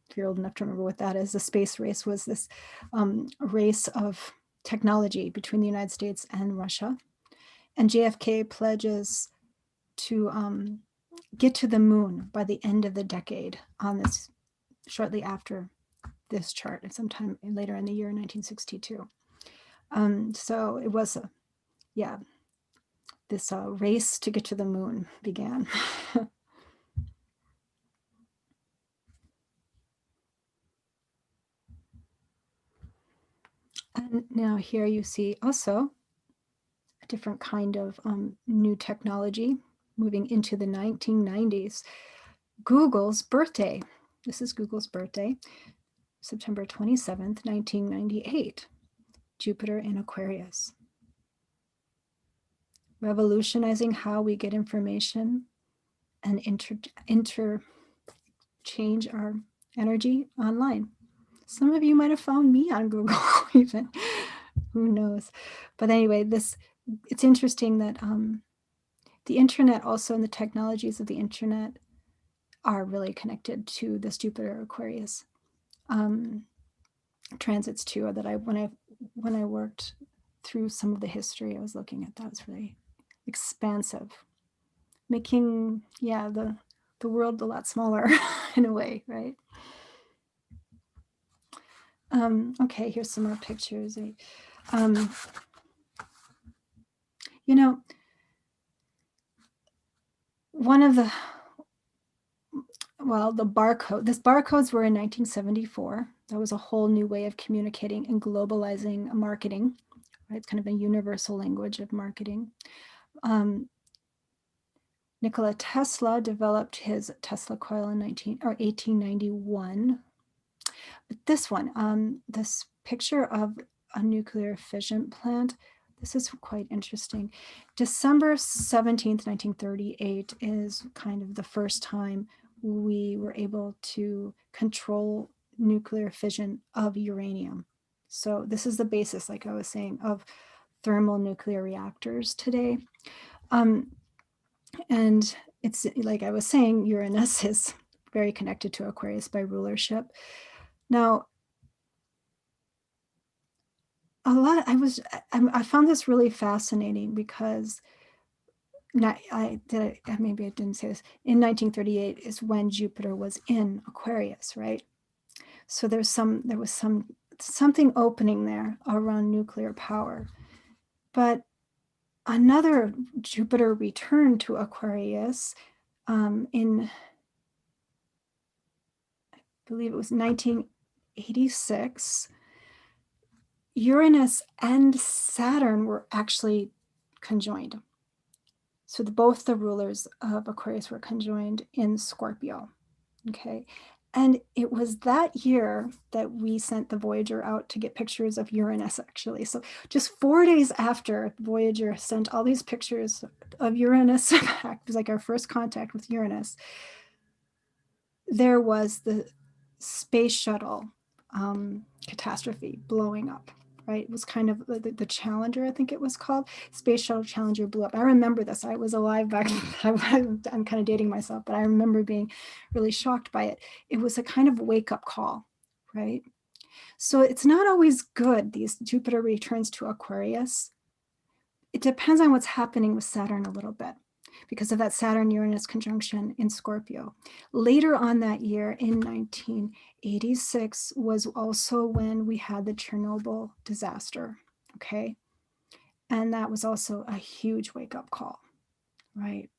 Speaker 1: if you're old enough to remember what that is, the space race was this race of technology between the United States and Russia. And JFK pledges to get to the moon by the end of the decade on this, shortly after this chart, and sometime later in the year 1962. So it was this race to get to the moon began. And now here you see also a different kind of new technology moving into the 1990s. Google's birthday. This is Google's birthday, September 27th, 1998. Jupiter in Aquarius. Revolutionizing how we get information and interchange our energy online. Some of you might have found me on Google even, who knows. But anyway, it's interesting that the internet also, and the technologies of the internet are really connected to this Jupiter Aquarius transits too, or that when I worked through some of the history, I was looking at that. It's really expansive, making the world a lot smaller in a way, right? Okay, here's some more pictures. One of the barcodes were in 1974. That was a whole new way of communicating and globalizing marketing. Right? It's kind of a universal language of marketing. Nikola Tesla developed his Tesla coil in 1891. But this one, this picture of a nuclear fission plant, This is quite interesting. December 17th, 1938 is kind of the first time we were able to control nuclear fission of uranium. So this is the basis, like I was saying, of thermal nuclear reactors today. And it's like I was saying, Uranus is very connected to Aquarius by rulership. Now, I found this really fascinating because maybe I didn't say this. In 1938 is when Jupiter was in Aquarius, right? So there was something opening there around nuclear power. But another Jupiter returned to Aquarius in, I believe it was 1986. Uranus and Saturn were actually conjoined. So both the rulers of Aquarius were conjoined in Scorpio. Okay. And it was that year that we sent the Voyager out to get pictures of Uranus, actually. So just 4 days after Voyager sent all these pictures of Uranus back, it was like our first contact with Uranus, there was the space shuttle catastrophe blowing up. Right? It was kind of the Challenger, I think it was called. Space Shuttle Challenger blew up. I remember this. I was alive back then. I'm kind of dating myself, but I remember being really shocked by it. It was a kind of wake-up call, right? So it's not always good, these Jupiter returns to Aquarius. It depends on what's happening with Saturn a little bit because of that Saturn-Uranus conjunction in Scorpio. Later on that year, in 1986, was also when we had the Chernobyl disaster, okay? And that was also a huge wake-up call, right?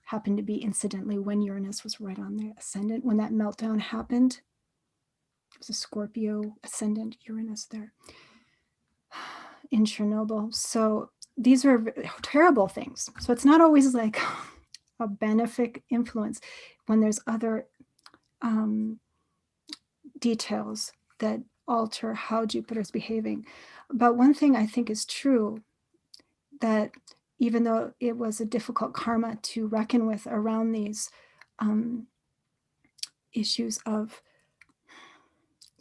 Speaker 1: Happened to be incidentally when Uranus was right on the ascendant. When that meltdown happened, it was a Scorpio ascendant Uranus there in Chernobyl. So these are terrible things. So it's not always like a benefic influence when there's other details that alter how Jupiter's behaving. But one thing I think is true, that even though it was a difficult karma to reckon with around these issues of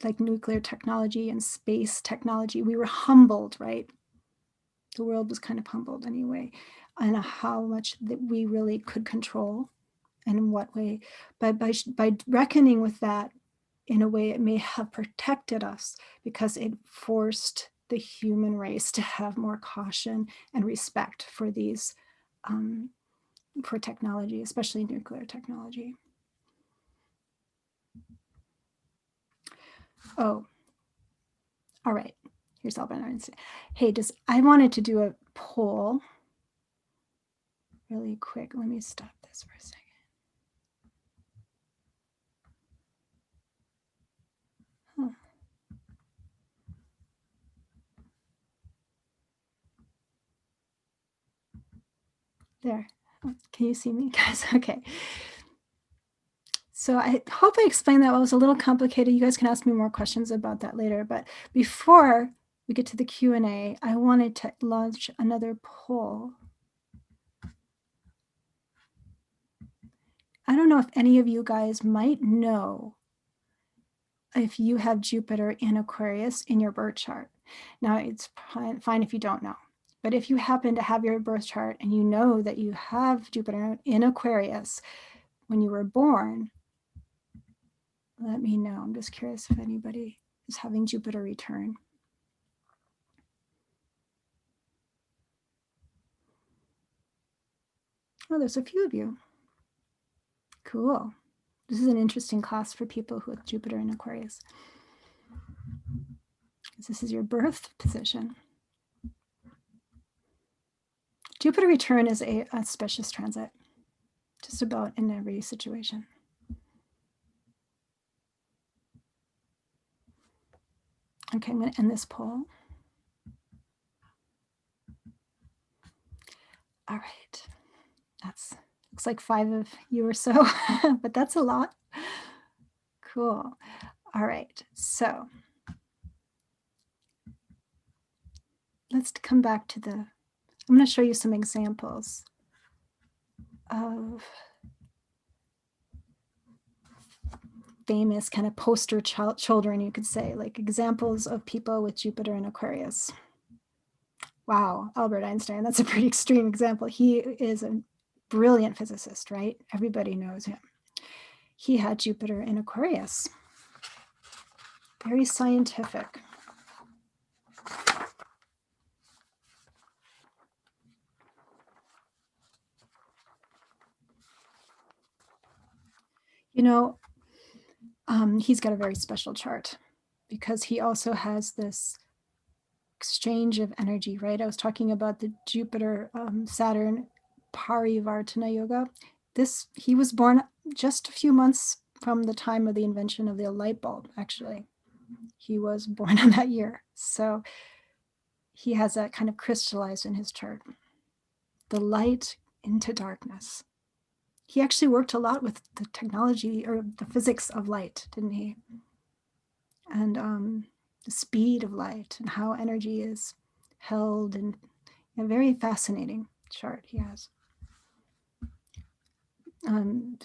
Speaker 1: like nuclear technology and space technology, we were humbled, right? The world was kind of humbled anyway, and how much that we really could control and in what way. But by reckoning with that, in a way, it may have protected us because it forced the human race to have more caution and respect for these, for technology, especially nuclear technology. Oh, all right. Here's Albert. Hey, I wanted to do a poll really quick. Let me stop this for a second. Huh. There. Can you see me, guys? Okay. So I hope I explained that. Well, it was a little complicated. You guys can ask me more questions about that later. But before we get to the Q&A, I wanted to launch another poll. I don't know if any of you guys might know if you have Jupiter in Aquarius in your birth chart. Now, it's fine if you don't know. But if you happen to have your birth chart and you know that you have Jupiter in Aquarius when you were born, let me know. I'm just curious if anybody is having Jupiter return. Oh, there's a few of you. Cool. This is an interesting class for people who have Jupiter in Aquarius. This is your birth position. Jupiter return is a auspicious transit, just about in every situation. Okay, I'm going to end this poll. All right. Looks like 5 of you or so, but that's a lot. Cool. All right. So let's come back to I'm going to show you some examples of famous kind of poster children, you could say, like examples of people with Jupiter in Aquarius. Wow, Albert Einstein, that's a pretty extreme example. He is a brilliant physicist, right? Everybody knows him. He had Jupiter in Aquarius. Very scientific. You know, he's got a very special chart because he also has this exchange of energy, right? I was talking about the Jupiter Saturn Parivartana Yoga. He was born just a few months from the time of the invention of the light bulb, actually. He was born in that year. So he has that kind of crystallized in his chart. The light into darkness. He actually worked a lot with the technology or the physics of light, didn't he? And the speed of light and how energy is held, and a very fascinating chart he has.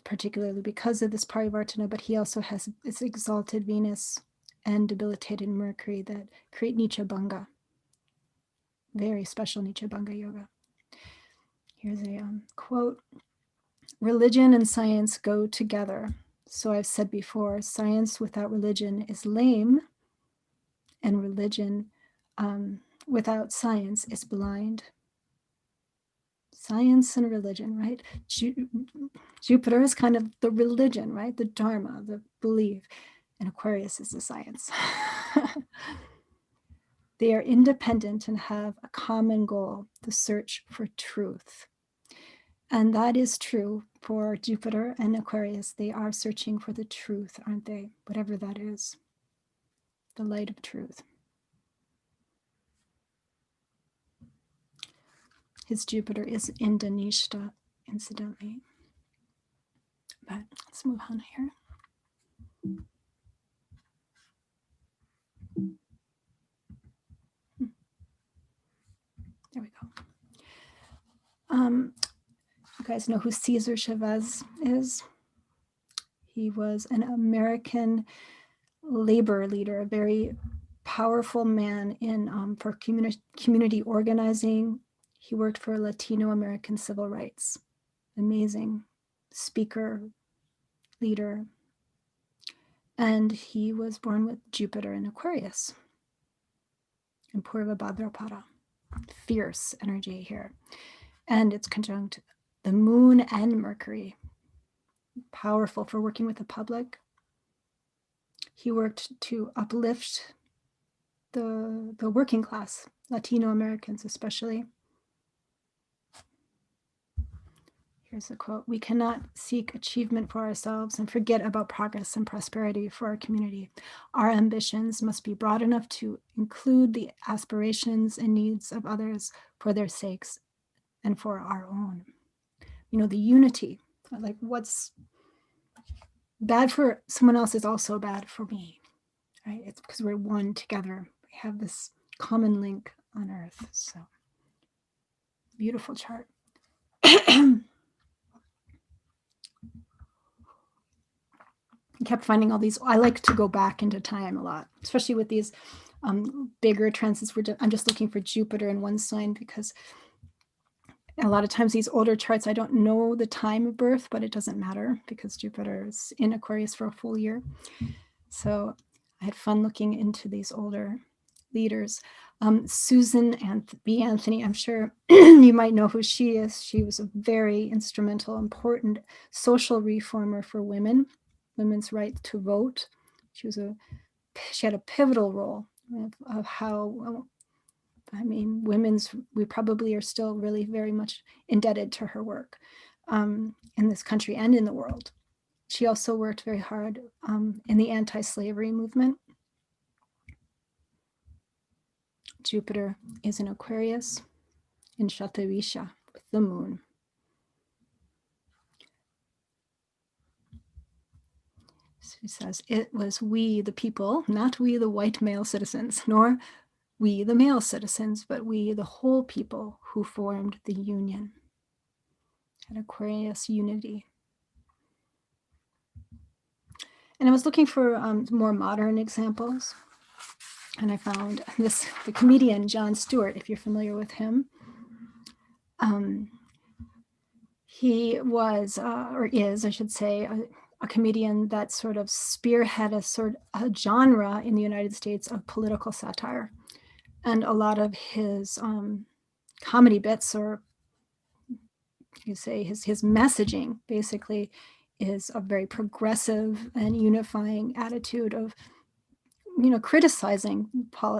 Speaker 1: Particularly because of this Parivartana, but he also has this exalted Venus and debilitated Mercury that create Nicha Bhanga. Very special Nicha Bhanga yoga. Here's a quote. Religion and science go together. So I've said before, science without religion is lame, and religion without science is blind. Science and religion, right? Jupiter is kind of the religion, right? The Dharma, the belief. And Aquarius is the science. They are independent and have a common goal, the search for truth. And that is true for Jupiter and Aquarius. They are searching for the truth, aren't they? Whatever that is, the light of truth. His Jupiter is in Dhanishta, incidentally. But let's move on here. There we go. You guys know who Cesar Chavez is? He was an American labor leader, a very powerful man in for community organizing. He worked for Latino American civil rights. Amazing speaker, leader. And he was born with Jupiter in Aquarius in Purva Bhadrapada. Fierce energy here. And it's conjunct the moon and Mercury. Powerful for working with the public. He worked to uplift the working class, Latino Americans especially. Here's a quote. We cannot seek achievement for ourselves and forget about progress and prosperity for our community. Our ambitions must be broad enough to include the aspirations and needs of others for their sakes and for our own. You know, the unity, like what's bad for someone else is also bad for me, right? It's because we're one together. We have this common link on Earth. So beautiful chart. I kept finding all these. I like to go back into time a lot, especially with these bigger transits. I'm just looking for Jupiter in one sign because a lot of times these older charts, I don't know the time of birth, but it doesn't matter because Jupiter is in Aquarius for a full year. So I had fun looking into these older leaders. Susan B. Anthony, I'm sure you might know who she is. She was a very instrumental, important social reformer for women's right to vote. She had a pivotal role of how, I mean, we probably are still really very much indebted to her work in this country and in the world. She also worked very hard in the anti-slavery movement. Jupiter is in Aquarius in Shatavisha with the moon. So he says, it was we, the people, not we, the white male citizens, nor we, the male citizens, but we, the whole people who formed the union. At Aquarius unity. And I was looking for more modern examples. And I found the comedian Jon Stewart, if you're familiar with him. He was, or is, I should say, a comedian that sort of spearheaded a genre in the United States of political satire. And a lot of his comedy bits, or you say his messaging, basically is a very progressive and unifying attitude of, criticizing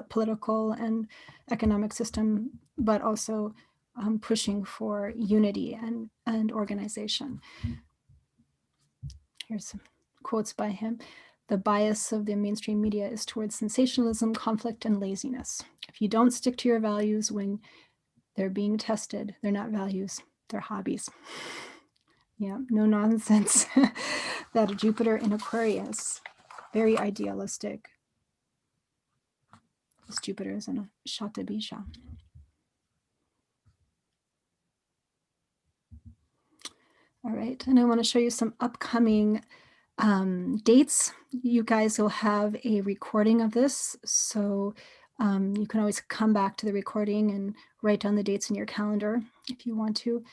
Speaker 1: political and economic system, but also pushing for unity and organization. Here's some quotes by him. The bias of the mainstream media is towards sensationalism, conflict, and laziness. If you don't stick to your values when they're being tested, they're not values, they're hobbies. Yeah, no nonsense. That Jupiter in Aquarius, very idealistic. This Jupiter is in a Shatabisha. All right, and I want to show you some upcoming dates. You guys will have a recording of this, so you can always come back to the recording and write down the dates in your calendar if you want to.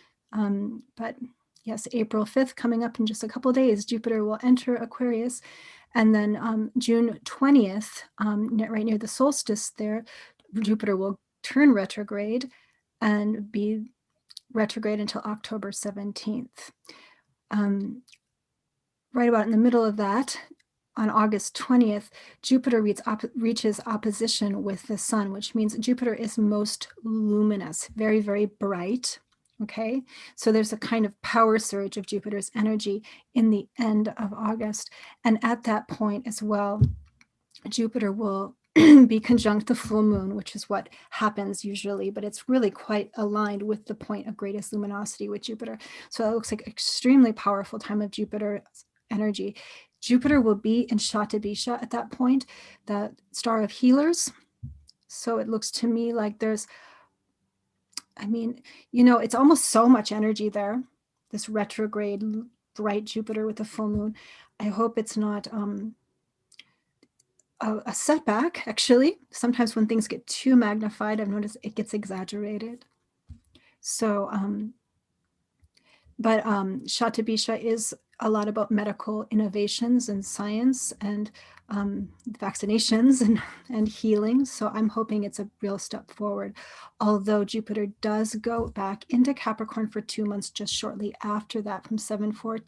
Speaker 1: But yes, April 5th, coming up in just a couple of days, Jupiter will enter Aquarius. And then June 20th, right near the solstice there, Jupiter will turn retrograde and be retrograde until October 17th. Right about in the middle of that, on August 20th, Jupiter reaches opposition with the sun, which means Jupiter is most luminous, very, very bright. Okay, so there's a kind of power surge of Jupiter's energy in the end of August. And at that point as well, Jupiter will be conjunct the full moon, which is what happens usually, but it's really quite aligned with the point of greatest luminosity with Jupiter. So it looks like an extremely powerful time of Jupiter energy. Jupiter will be in Shatabisha at that point, the star of healers. So it looks to me like there's, it's almost so much energy there, this retrograde bright Jupiter with the full moon. I hope it's not a setback, actually. Sometimes when things get too magnified, I've noticed it gets exaggerated. So, but Shatabisha is a lot about medical innovations and science and vaccinations and healing. So I'm hoping it's a real step forward. Although Jupiter does go back into Capricorn for 2 months just shortly after that, from September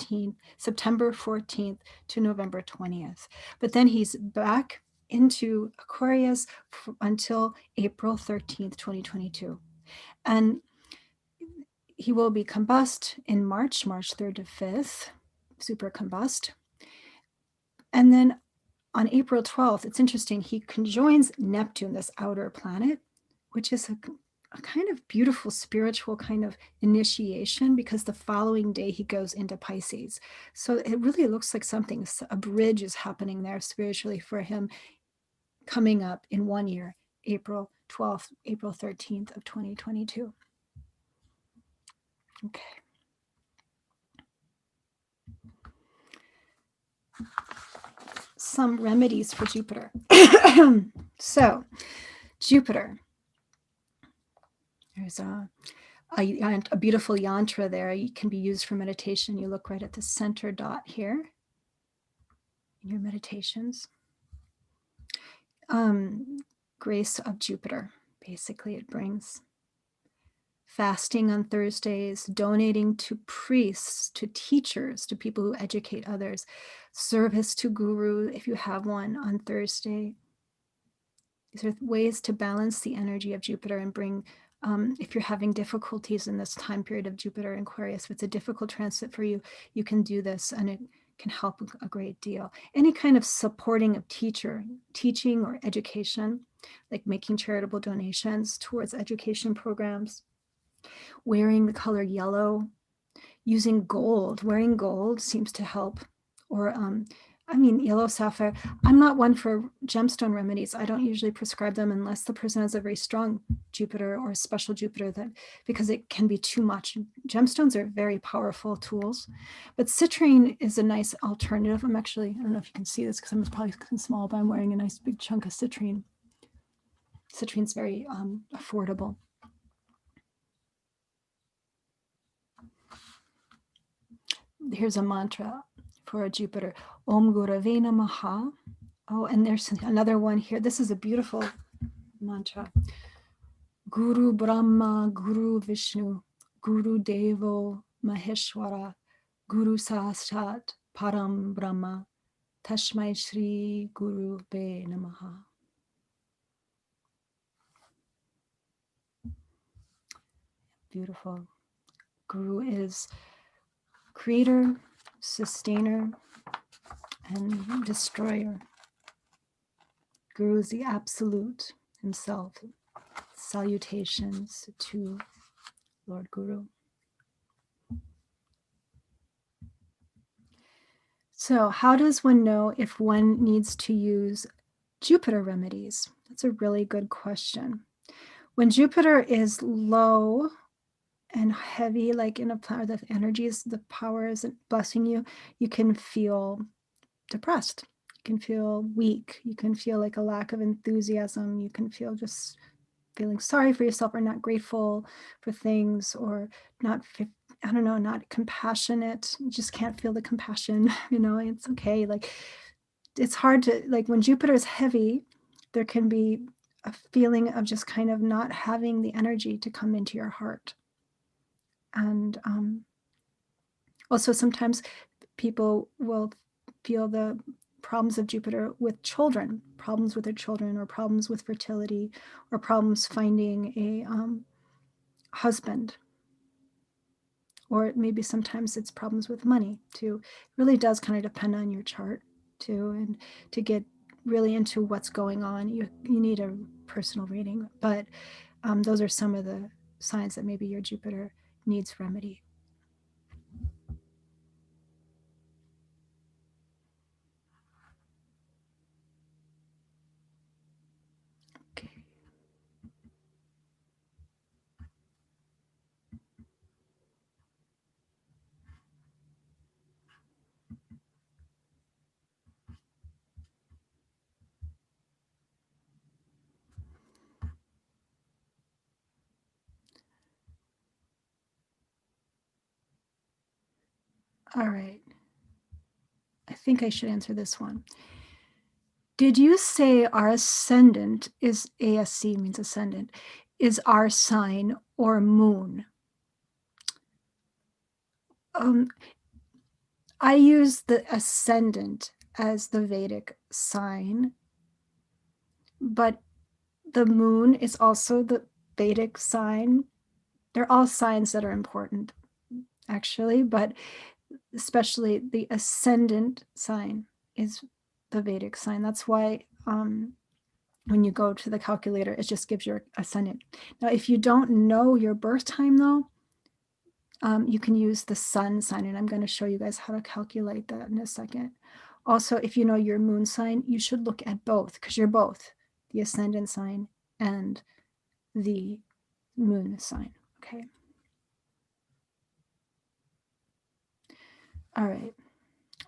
Speaker 1: 14th to November 20th. But then he's back into Aquarius until April 13th, 2022. And he will be combust in March 3rd to 5th, super combust. And then on April 12th, it's interesting, he conjoins Neptune, this outer planet, which is a kind of beautiful spiritual kind of initiation, because the following day he goes into Pisces. So it really looks like a bridge is happening there spiritually for him coming up in 1 year, April 12th, April 13th of 2022. Okay. Some remedies for Jupiter. So, Jupiter. There's a beautiful yantra there. It can be used for meditation. You look right at the center dot here in your meditations. Grace of Jupiter. Basically, it brings fasting on Thursdays, donating to priests, to teachers, to people who educate others, service to guru if you have one on Thursday. These are ways to balance the energy of Jupiter and bring, if you're having difficulties in this time period of Jupiter in Aquarius, if it's a difficult transit for you, you can do this and it can help a great deal. Any kind of supporting of teaching or education, like making charitable donations towards education programs, wearing the color yellow, using gold. Wearing gold seems to help, or I mean, yellow sapphire. I'm not one for gemstone remedies. I don't usually prescribe them unless the person has a very strong Jupiter or a special Jupiter, that because it can be too much. Gemstones are very powerful tools, but citrine is a nice alternative. I don't know if you can see this because I'm probably small, but I'm wearing a nice big chunk of citrine. Citrine's very affordable. Here's a mantra for a Jupiter. Om Gurave Namaha. Oh, and there's another one here. This is a beautiful mantra. Guru Brahma, Guru Vishnu, Guru Devo Maheshwara, Guru Sahasrat Param Brahma, Tashmai Shri Guru Be Namaha. Beautiful. Guru is creator, sustainer, and destroyer. Guru is the absolute himself. Salutations to Lord Guru. So, how does one know if one needs to use Jupiter remedies? That's a really good question. When Jupiter is low and heavy, like in a planet, the energies, the power isn't blessing you, you can feel depressed. You can feel weak. You can feel like a lack of enthusiasm. You can feel just feeling sorry for yourself or not grateful for things, or not, I don't know, not compassionate. You just can't feel the compassion, it's okay. Like, it's hard to, like, when Jupiter is heavy, there can be a feeling of just kind of not having the energy to come into your heart. And also sometimes people will feel the problems of Jupiter with children, problems with their children, or problems with fertility, or problems finding a husband. Or maybe sometimes it's problems with money too. It really does kind of depend on your chart too. And to get really into what's going on, you need a personal reading. But those are some of the signs that maybe your Jupiter needs remedy. Okay. All right. I think I should answer this one. Did you say our ascendant is, ASC means ascendant, is our sign or moon? I use the ascendant as the Vedic sign, but the moon is also the Vedic sign. They're all signs that are important, actually, but especially the ascendant sign is the Vedic sign. That's why when you go to the calculator, it just gives your ascendant. Now, if you don't know your birth time, though, you can use the sun sign, and I'm going to show you guys how to calculate that in a second. Also, if you know your moon sign, you should look at both, because you're both the ascendant sign and the moon sign. Okay. All right.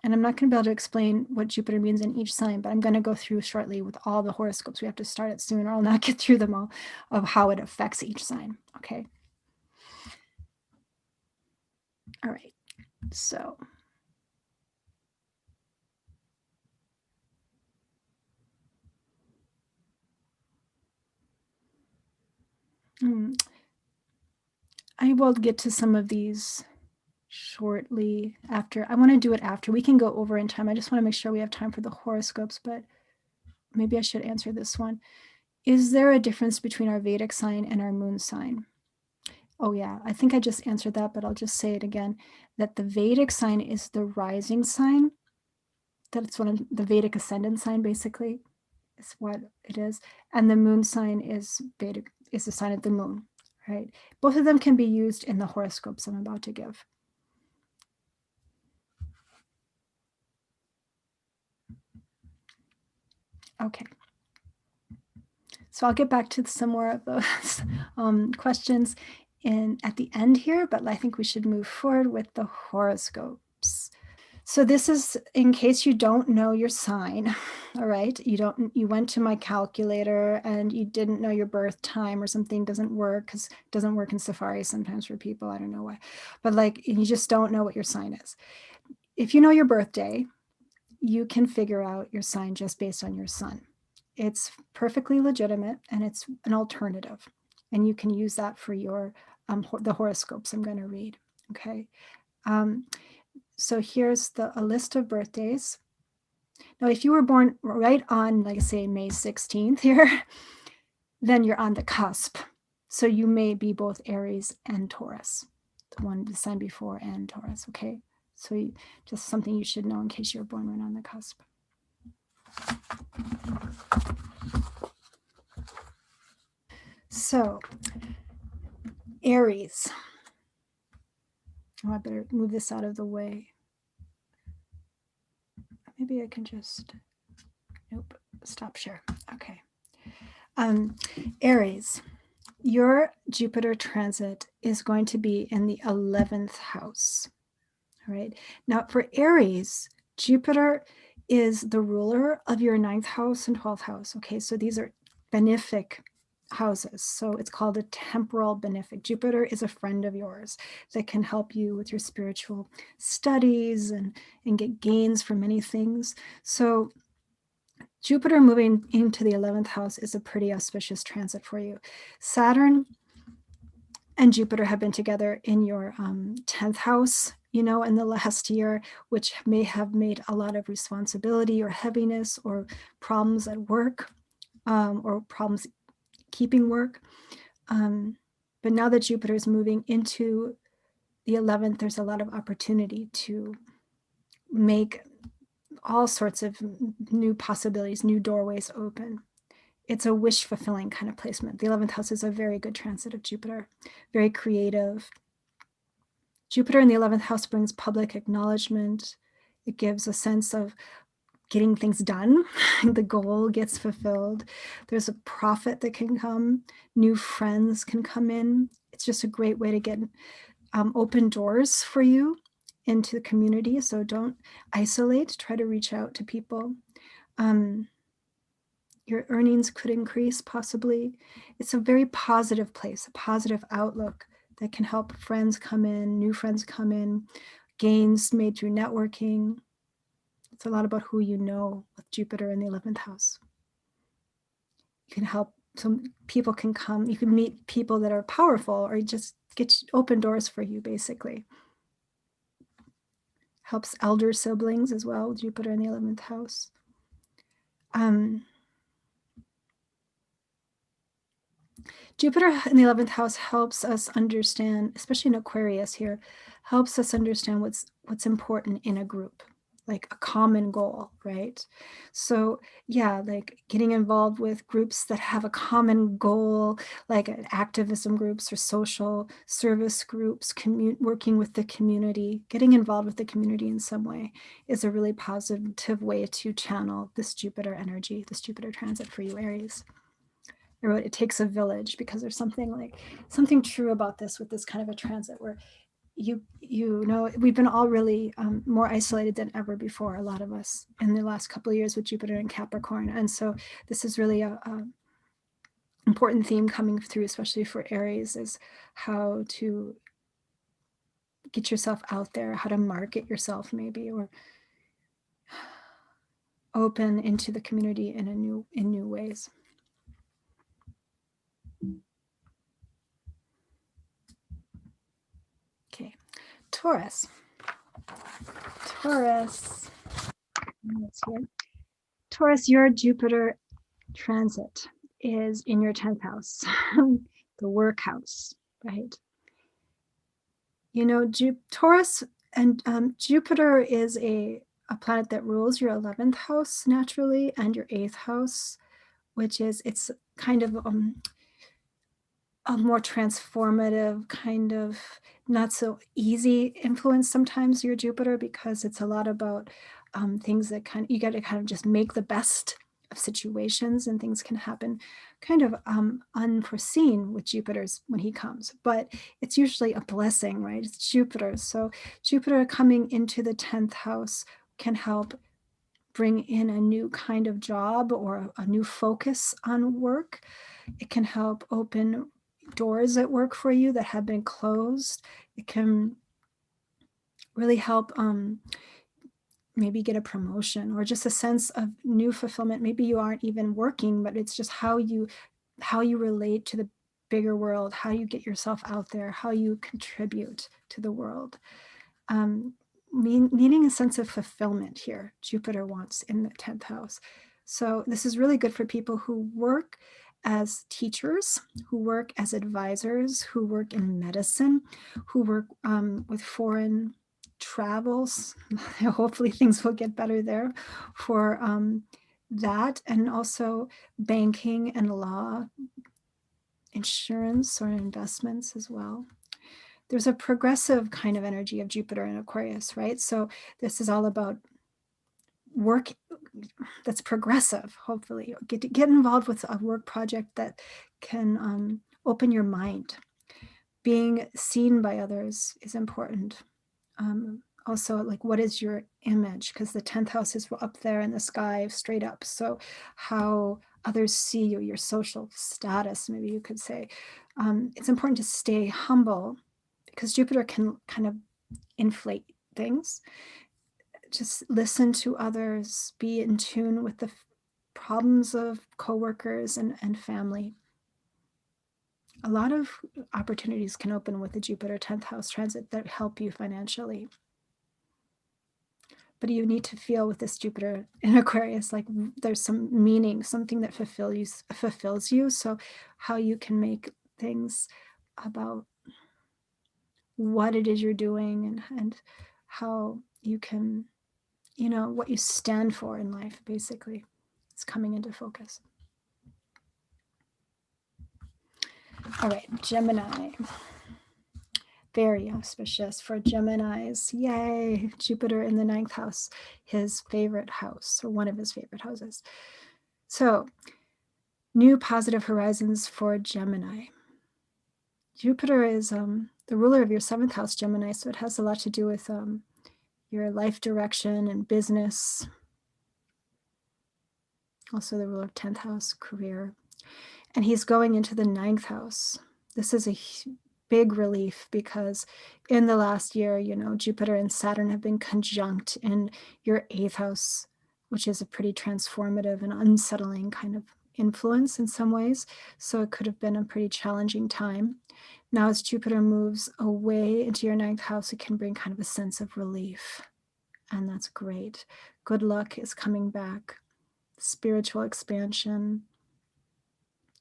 Speaker 1: And I'm not going to be able to explain what Jupiter means in each sign, but I'm going to go through shortly with all the horoscopes. We have to start it soon, or I'll not get through them all, of how it affects each sign. Okay. All right. So I will get to some of these shortly after. I want to do it after. We can go over in time. I just want to make sure we have time for the horoscopes, but maybe I should answer this one. Is there a difference between our Vedic sign and our moon sign? Oh yeah, I think I just answered that, but I'll just say it again, that the Vedic sign is the rising sign. That's what the Vedic ascendant sign basically is what it is. And the moon sign is Vedic, is the sign of the moon, right? Both of them can be used in the horoscopes I'm about to give. Okay. So I'll get back to some more of those questions at the end here, but I think we should move forward with the horoscopes. So this is in case you don't know your sign. All right. You went to my calculator and you didn't know your birth time or something doesn't work, because it doesn't work in Safari sometimes for people. I don't know why, but like you just don't know what your sign is. If you know your birthday, you can figure out your sign just based on your sun. It's perfectly legitimate and it's an alternative. And you can use that for your the horoscopes I'm going to read. Okay. So here's a list of birthdays. Now, if you were born right on, like say, May 16th here, then you're on the cusp. So you may be both Aries and Taurus, the sign before and Taurus. Okay. So just something you should know in case you're born right on the cusp. So, Aries. Oh, I better move this out of the way. Maybe I can just, nope, stop share. Okay. Aries, your Jupiter transit is going to be in the 11th house. All right. Now for Aries, Jupiter is the ruler of your 9th house and 12th house. Okay. So these are benefic houses. So it's called a temporal benefic. Jupiter is a friend of yours that can help you with your spiritual studies and get gains from many things. So Jupiter moving into the 11th house is a pretty auspicious transit for you. Saturn and Jupiter have been together in your 10th house, in the last year, which may have made a lot of responsibility or heaviness or problems at work, or problems keeping work. But now that Jupiter is moving into the 11th, there's a lot of opportunity to make all sorts of new possibilities, new doorways open. It's a wish fulfilling kind of placement. The 11th house is a very good transit of Jupiter, very creative. Jupiter in the 11th house brings public acknowledgement. It gives a sense of getting things done. The goal gets fulfilled. There's a profit that can come. New friends can come in. It's just a great way to get open doors for you into the community. So don't isolate. Try to reach out to people. Your earnings could increase possibly. It's a very positive place, a positive outlook that can help friends come in, new friends come in, gains made through networking. It's a lot about who you know with Jupiter in the 11th house. You can help, some people can come, you can meet people that are powerful or just get open doors for you, basically. Helps elder siblings as well, Jupiter in the 11th house. Jupiter in the 11th house helps us understand, especially in Aquarius here, helps us understand what's important in a group, like a common goal, right? So yeah, like getting involved with groups that have a common goal, like activism groups or social service groups, working with the community, getting involved with the community in some way is a really positive way to channel this Jupiter energy, this Jupiter transit for you, Aries. I wrote, it takes a village, because there's something true about this with this kind of a transit where we've been all really more isolated than ever before, a lot of us, in the last couple of years with Jupiter and Capricorn. And so this is really a important theme coming through, especially for Aries, is how to get yourself out there, how to market yourself maybe, or open into the community in new ways. Okay, Taurus. Taurus, your Jupiter transit is in your 10th house, the work house, right? Taurus and Jupiter is a planet that rules your 11th house naturally and your 8th house, it's kind of a more transformative, kind of not so easy influence sometimes, your Jupiter, because it's a lot about things that you got to kind of just make the best of situations, and things can happen kind of unforeseen with Jupiter's when he comes, but it's usually a blessing, right? It's Jupiter. So Jupiter coming into the 10th house can help bring in a new kind of job or a new focus on work. It can help open doors at work for you that have been closed. It can really help maybe get a promotion or just a sense of new fulfillment. Maybe you aren't even working, but it's just how you relate to the bigger world, how you get yourself out there, how you contribute to the world. Needing a sense of fulfillment here, Jupiter wants in the 10th house. So this is really good for people who work as teachers, who work as advisors, who work in medicine, who work with foreign travels. Hopefully things will get better there for that, and also banking and law, insurance or investments as well. There's a progressive kind of energy of Jupiter in Aquarius, right? So this is all about work that's progressive, hopefully. Get involved with a work project that can open your mind. Being seen by others is important. Also, like, what is your image? Because the 10th house is up there in the sky, straight up. So how others see you, your social status, maybe you could say. It's important to stay humble, because Jupiter can kind of inflate things. Just listen to others, be in tune with the problems of coworkers and family. A lot of opportunities can open with the Jupiter 10th house transit that help you financially. But you need to feel with this Jupiter in Aquarius, like there's some meaning, something that fulfills you. So how you can make things about what it is you're doing and how you can, what you stand for in life, basically. It's coming into focus. All right, Gemini. Very auspicious for Geminis. Yay, Jupiter in the 9th house, his favorite house, or one of his favorite houses. So, new positive horizons for Gemini. Jupiter is the ruler of your 7th house, Gemini, so it has a lot to do with your life direction and business. Also the ruler of 10th house, career. And he's going into the 9th house. This is a big relief, because in the last year, Jupiter and Saturn have been conjunct in your 8th house, which is a pretty transformative and unsettling kind of influence in some ways. So it could have been a pretty challenging time. Now, as Jupiter moves away into your 9th house, it can bring kind of a sense of relief. And that's great. Good luck is coming back. Spiritual expansion,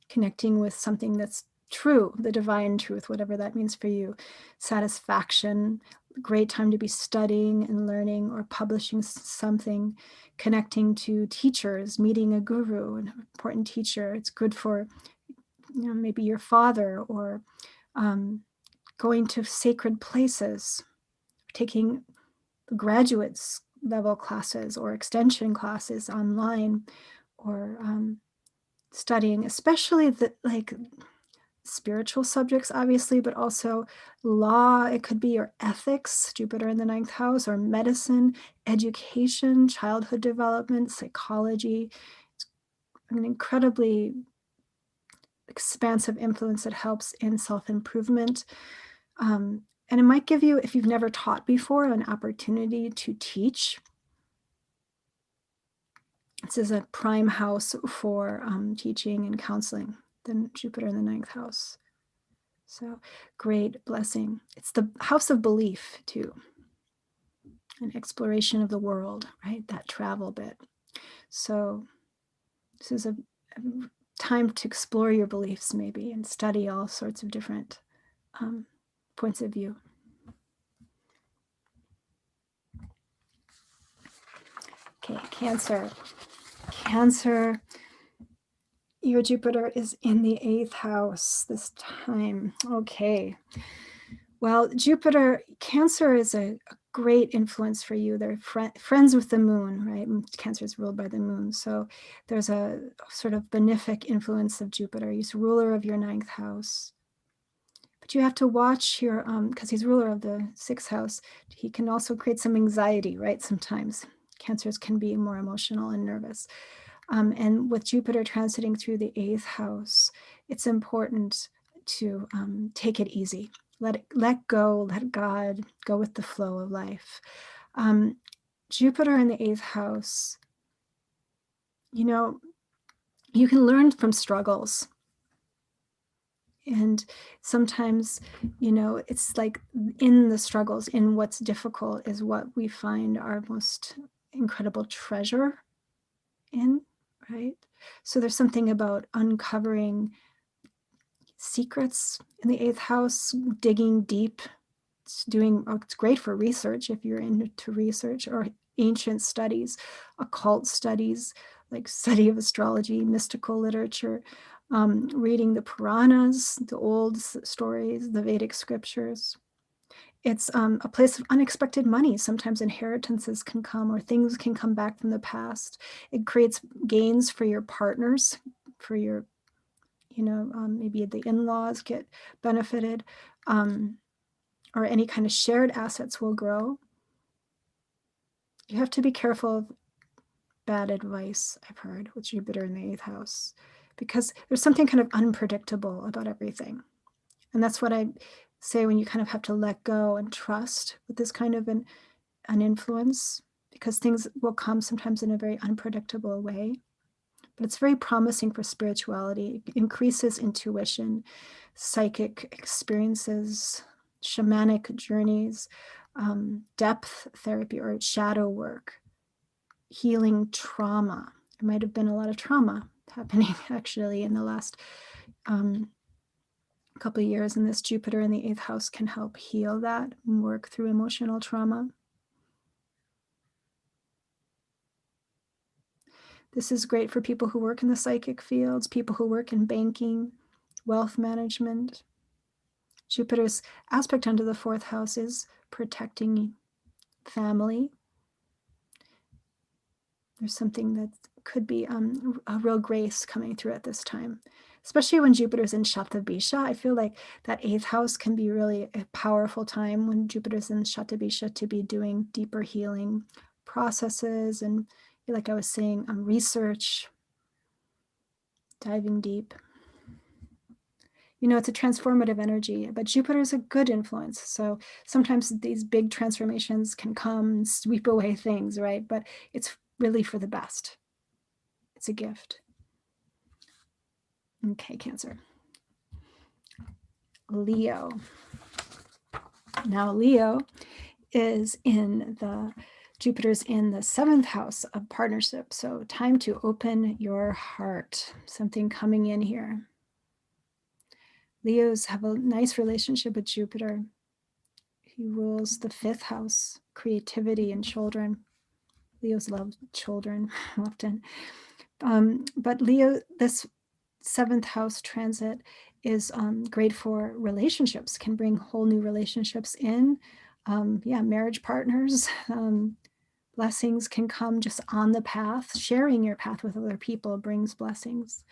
Speaker 1: connecting with something that's true, the divine truth, whatever that means for you. Satisfaction, great time to be studying and learning or publishing something, connecting to teachers, meeting a guru, an important teacher. It's good for maybe your father, or going to sacred places, taking graduate level classes or extension classes online, or studying, especially the spiritual subjects, obviously, but also law. It could be your ethics, Jupiter in the 9th house, or medicine, education, childhood development, psychology. It's an incredibly expansive influence that helps in self-improvement. And it might give you, if you've never taught before, an opportunity to teach. This is a prime house for teaching and counseling, then Jupiter in the 9th house. So great blessing. It's the house of belief too, an exploration of the world, right? That travel bit. So this is a time to explore your beliefs maybe, and study all sorts of different points of view. Okay, Cancer. Cancer, your Jupiter is in the 8th house this time. Okay. Well, Jupiter, Cancer is a great influence for you. They're friends with the moon, right? Cancer is ruled by the moon. So there's a sort of benefic influence of Jupiter. He's ruler of your 9th house. But you have to watch your, because he's ruler of the 6th house. He can also create some anxiety, right? Sometimes Cancers can be more emotional and nervous. And with Jupiter transiting through the 8th house, it's important to take it easy. Let go, let God, go with the flow of life. Jupiter in the 8th house, you know, you can learn from struggles. And sometimes, you know, it's like in the struggles, in what's difficult is what we find our most incredible treasure in, right? So there's something about uncovering secrets in the 8th house, digging deep. It's great for research if you're into research, or ancient studies, occult studies, like study of astrology, mystical literature, reading the Puranas, the old stories, the Vedic scriptures. It's a place of unexpected money. Sometimes inheritances can come, or things can come back from the past. It creates gains for your partners, for your, you know, maybe the in-laws get benefited, or any kind of shared assets will grow. You have to be careful of bad advice, I've heard, with Jupiter in the 8th house, because there's something kind of unpredictable about everything. And that's what I say when you kind of have to let go and trust with this kind of an influence, because things will come sometimes in a very unpredictable way. But it's very promising for spirituality. It increases intuition, psychic experiences, shamanic journeys, depth therapy or shadow work, healing trauma. There might have been a lot of trauma happening actually in the last couple of years, and this Jupiter in the 8th house can help heal that and work through emotional trauma. This is great for people who work in the psychic fields, people who work in banking, wealth management. Jupiter's aspect under the 4th house is protecting family. There's something that could be a real grace coming through at this time, especially when Jupiter's in Shatabisha. I feel like that 8th house can be really a powerful time when Jupiter's in Shatabisha to be doing deeper healing processes and, like I was saying, research, diving deep. You know, it's a transformative energy, but Jupiter is a good influence. So sometimes these big transformations can come and sweep away things, right? But it's really for the best. It's a gift. Okay, Cancer. Leo. Now, Leo is in the, Jupiter's in the 7th house of partnership. So time to open your heart. Something coming in here. Leos have a nice relationship with Jupiter. He rules the 5th house, creativity and children. Leos love children often. But Leo, this 7th house transit is great for relationships, can bring whole new relationships in. Marriage partners, blessings can come just on the path. Sharing your path with other people brings blessings.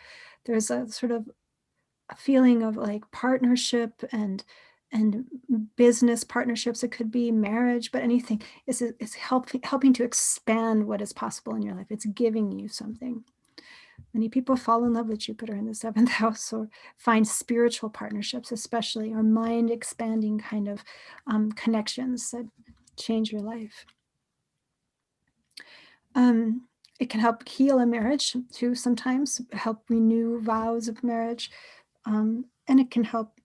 Speaker 1: There's a sort of a feeling of like partnership and business partnerships. It could be marriage, but anything is helping to expand what is possible in your life. It's giving you something. Many people fall in love with Jupiter in the 7th house, or find spiritual partnerships, especially, or mind expanding kind of connections that change your life. It can help heal a marriage too, sometimes help renew vows of marriage. And it can help,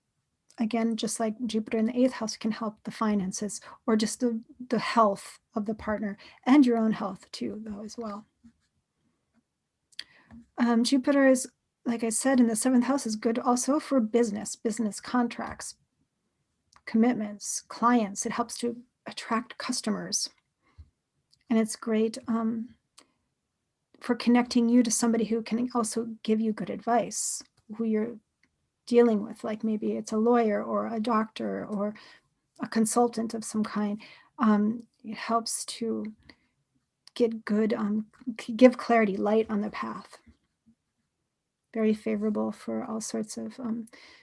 Speaker 1: again, just like Jupiter in the 8th house, can help the finances or just the health of the partner, and your own health too, though, as well. Jupiter is, like I said, in the 7th house is good also for business contracts, commitments, clients. It helps to attract customers. And it's great for connecting you to somebody who can also give you good advice, who you're dealing with, like maybe it's a lawyer or a doctor or a consultant of some kind. It helps to get good, give clarity, light on the path. Very favorable for all sorts of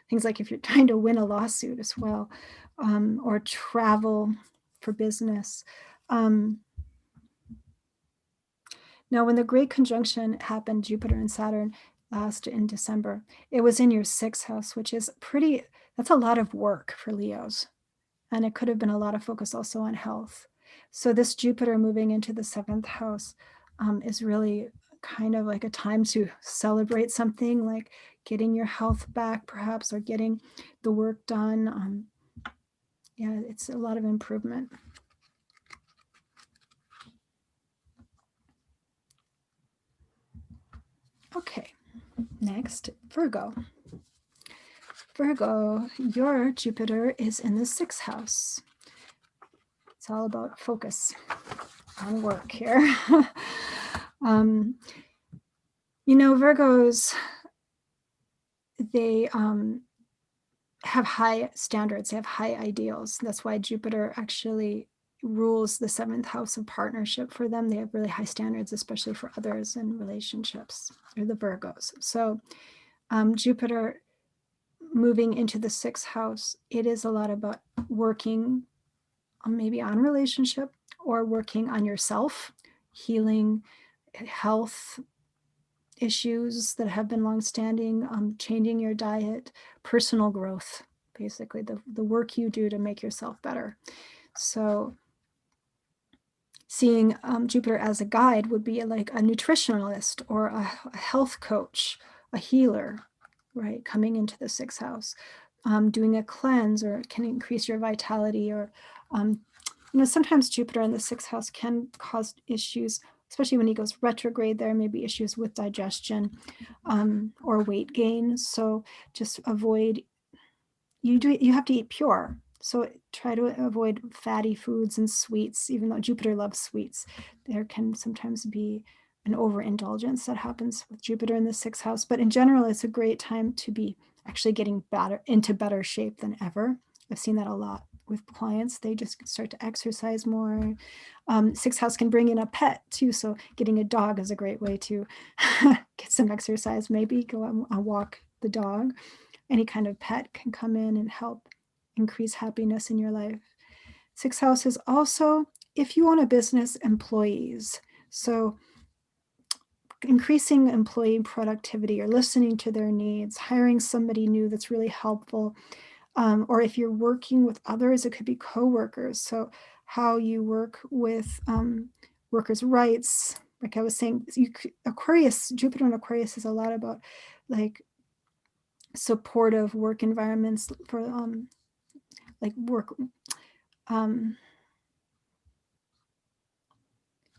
Speaker 1: things, like if you're trying to win a lawsuit as well, or travel for business. Now, when the Great Conjunction happened, Jupiter and Saturn, last in December, it was in your 6th house, which is that's a lot of work for Leos. And it could have been a lot of focus also on health. So this Jupiter moving into the 7th house is really kind of like a time to celebrate something, like getting your health back perhaps, or getting the work done. Yeah, it's a lot of improvement. Okay, next, Virgo. Virgo, your Jupiter is in the 6th house. It's all about focus on work here. Virgos, they have high standards, they have high ideals. That's why Jupiter actually rules the 7th house of partnership for them. They have really high standards, especially for others in relationships, or the Virgos. So Jupiter moving into the 6th house, it is a lot about working maybe on relationship, or working on yourself, healing health issues that have been longstanding, changing your diet, personal growth, basically the work you do to make yourself better. So seeing Jupiter as a guide would be like a nutritionalist or a health coach, a healer, right? Coming into the 6th house, doing a cleanse, or can increase your vitality, or sometimes Jupiter in the 6th house can cause issues, especially when he goes retrograde. There may be issues with digestion or weight gain. So just avoid, you have to eat pure. So try to avoid fatty foods and sweets, even though Jupiter loves sweets. There can sometimes be an overindulgence that happens with Jupiter in the 6th house. But in general, it's a great time to be actually getting into better shape than ever. I've seen that a lot with clients. They just start to exercise more. 6th house can bring in a pet too. So getting a dog is a great way to get some exercise. Maybe go out and walk the dog. Any kind of pet can come in and help increase happiness in your life. 6th house is also, if you own a business, employees. So increasing employee productivity, or listening to their needs, hiring somebody new that's really helpful. Or if you're working with others, it could be co-workers. So how you work with workers' rights. Like I was saying, Aquarius, Jupiter in Aquarius is a lot about like supportive work environments for like work,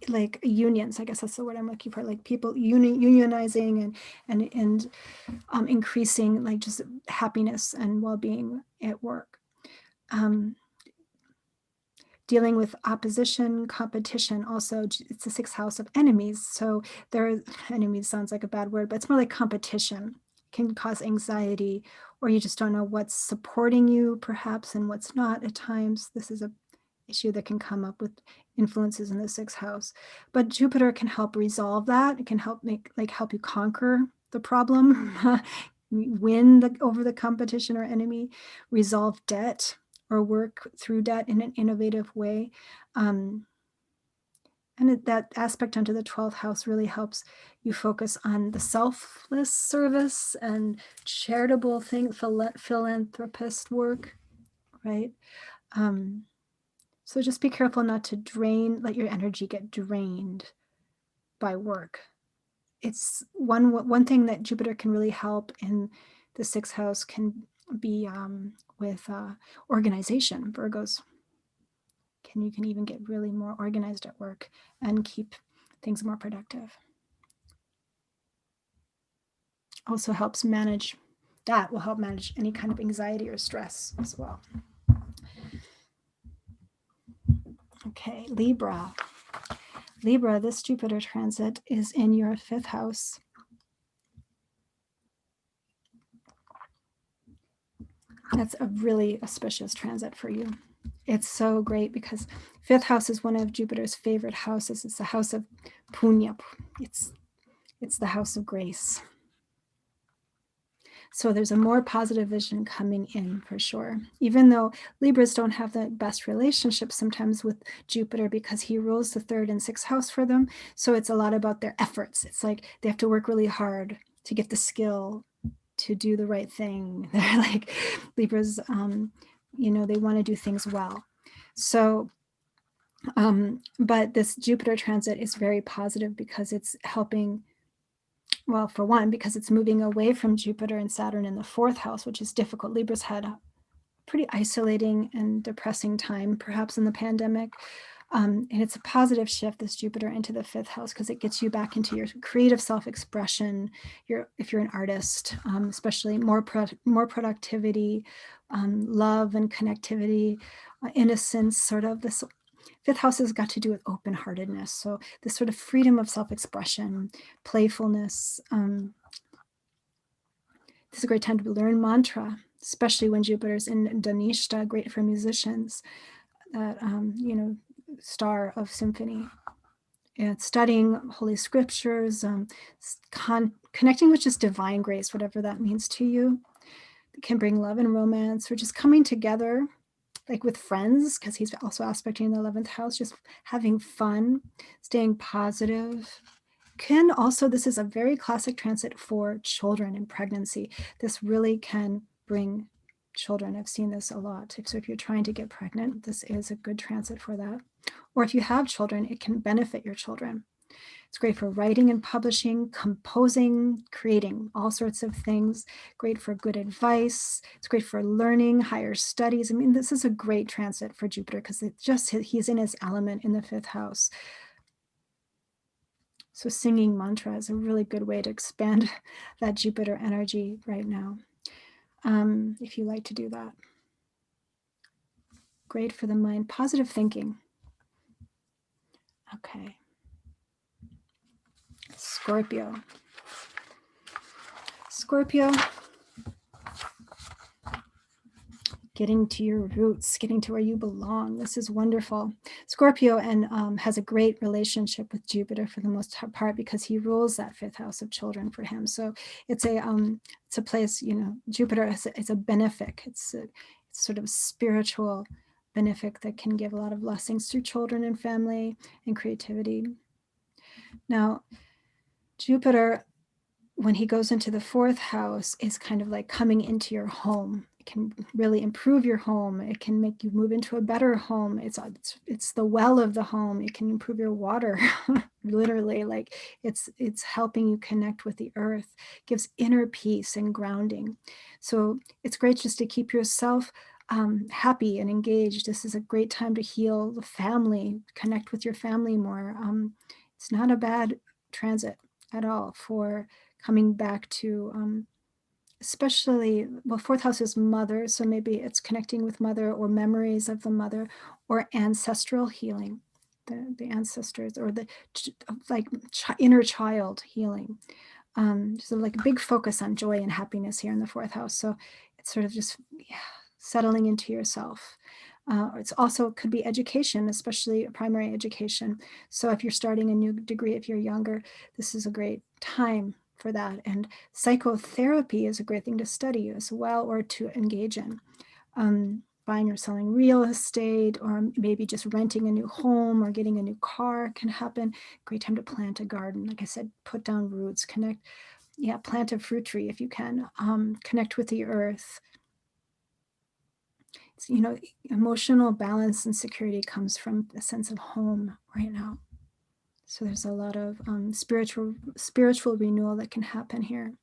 Speaker 1: like unions, I guess that's the word I'm looking for, like people unionizing and increasing like just happiness and well-being at work. Dealing with opposition, competition. Also, it's the 6th house of enemies. So enemies sounds like a bad word, but it's more like competition. Can cause anxiety, or you just don't know what's supporting you perhaps and what's not at times. This is a issue that can come up with influences in the 6th house. But Jupiter can help resolve that. It can help help you conquer the problem, win over the competition or enemy, resolve debt, or work through debt in an innovative way. And that aspect onto the 12th house really helps you focus on the selfless service and charitable thing, philanthropist work, right? So just be careful not to let your energy get drained by work. It's one thing that Jupiter can really help in the 6th house can be with organization. Virgos, you can even get really more organized at work and keep things more productive. Also helps manage, that will help manage any kind of anxiety or stress as well. Okay, Libra. Libra, this Jupiter transit is in your 5th house. That's a really auspicious transit for you. It's so great because fifth house is one of Jupiter's favorite houses. It's the house of punya. It's the house of grace. So there's a more positive vision coming in for sure. Even though Libras don't have the best relationship sometimes with Jupiter because he rules the third and sixth house for them. So it's a lot about their efforts. It's like they have to work really hard to get the skill to do the right thing. They're like Libras, they want to do things well. So, but this Jupiter transit is very positive because it's helping. Well, for one, because it's moving away from Jupiter and Saturn in the fourth house, which is difficult. Libras had a pretty isolating and depressing time, perhaps in the pandemic. And it's a positive shift, this Jupiter into the fifth house, because it gets you back into your creative self-expression. If you're an artist, especially more productivity, love and connectivity, innocence, sort of this. Fifth house has got to do with open-heartedness. So this sort of freedom of self-expression, playfulness. This is a great time to learn mantra, especially when Jupiter's in Dhanishta, great for musicians, that, star of symphony. And studying holy scriptures, connecting with just divine grace, whatever that means to you. It can bring love and romance, or just coming together like with friends, because he's also aspecting the 11th house, just having fun, staying positive. Can also, this is a very classic transit for children in pregnancy. This really can bring children. I've seen this a lot. So if you're trying to get pregnant, this is a good transit for that. Or if you have children, it can benefit your children. It's great for writing and publishing, composing, creating all sorts of things. Great for good advice. It's great for learning, higher studies. I mean, this is a great transit for Jupiter because he's in his element in the fifth house. So singing mantra is a really good way to expand that Jupiter energy right now, if you like to do that. Great for the mind. Positive thinking. Okay. Scorpio. Scorpio, getting to your roots, getting to where you belong. This is wonderful. Scorpio and has a great relationship with Jupiter for the most part because he rules that fifth house of children for him. So it's a place, Jupiter is a benefic. It's sort of spiritual benefic that can give a lot of blessings through children and family and creativity. Now, Jupiter, when he goes into the fourth house, is kind of like coming into your home. It can really improve your home. It can make you move into a better home. It's the well of the home. It can improve your water, literally. Like it's helping you connect with the earth, gives inner peace and grounding. So it's great just to keep yourself happy and engaged. This is a great time to heal the family, connect with your family more. It's not a bad transit at all for coming back to especially, well, fourth house is mother, so maybe it's connecting with mother or memories of the mother or ancestral healing, the ancestors, or the inner child healing. So like a big focus on joy and happiness here in the fourth house. So it's sort of just settling into yourself. It's also could be education, especially primary education. So if you're starting a new degree, if you're younger, this is a great time for that. And psychotherapy is a great thing to study as well, or to engage in. Buying or selling real estate, or maybe just renting a new home or getting a new car can happen. Great time to plant a garden. Like I said, put down roots, plant a fruit tree if you can, connect with the earth. Emotional balance and security comes from a sense of home right now. So there's a lot of spiritual renewal that can happen here.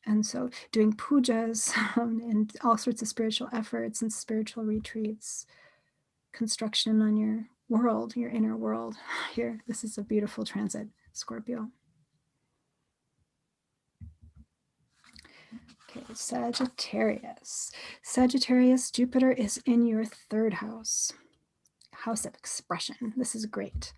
Speaker 1: And so doing pujas and all sorts of spiritual efforts and spiritual retreats, construction on your world, your inner world here. This is a beautiful transit, Scorpio. Okay, Sagittarius. Sagittarius, Jupiter is in your third house of expression. This is great.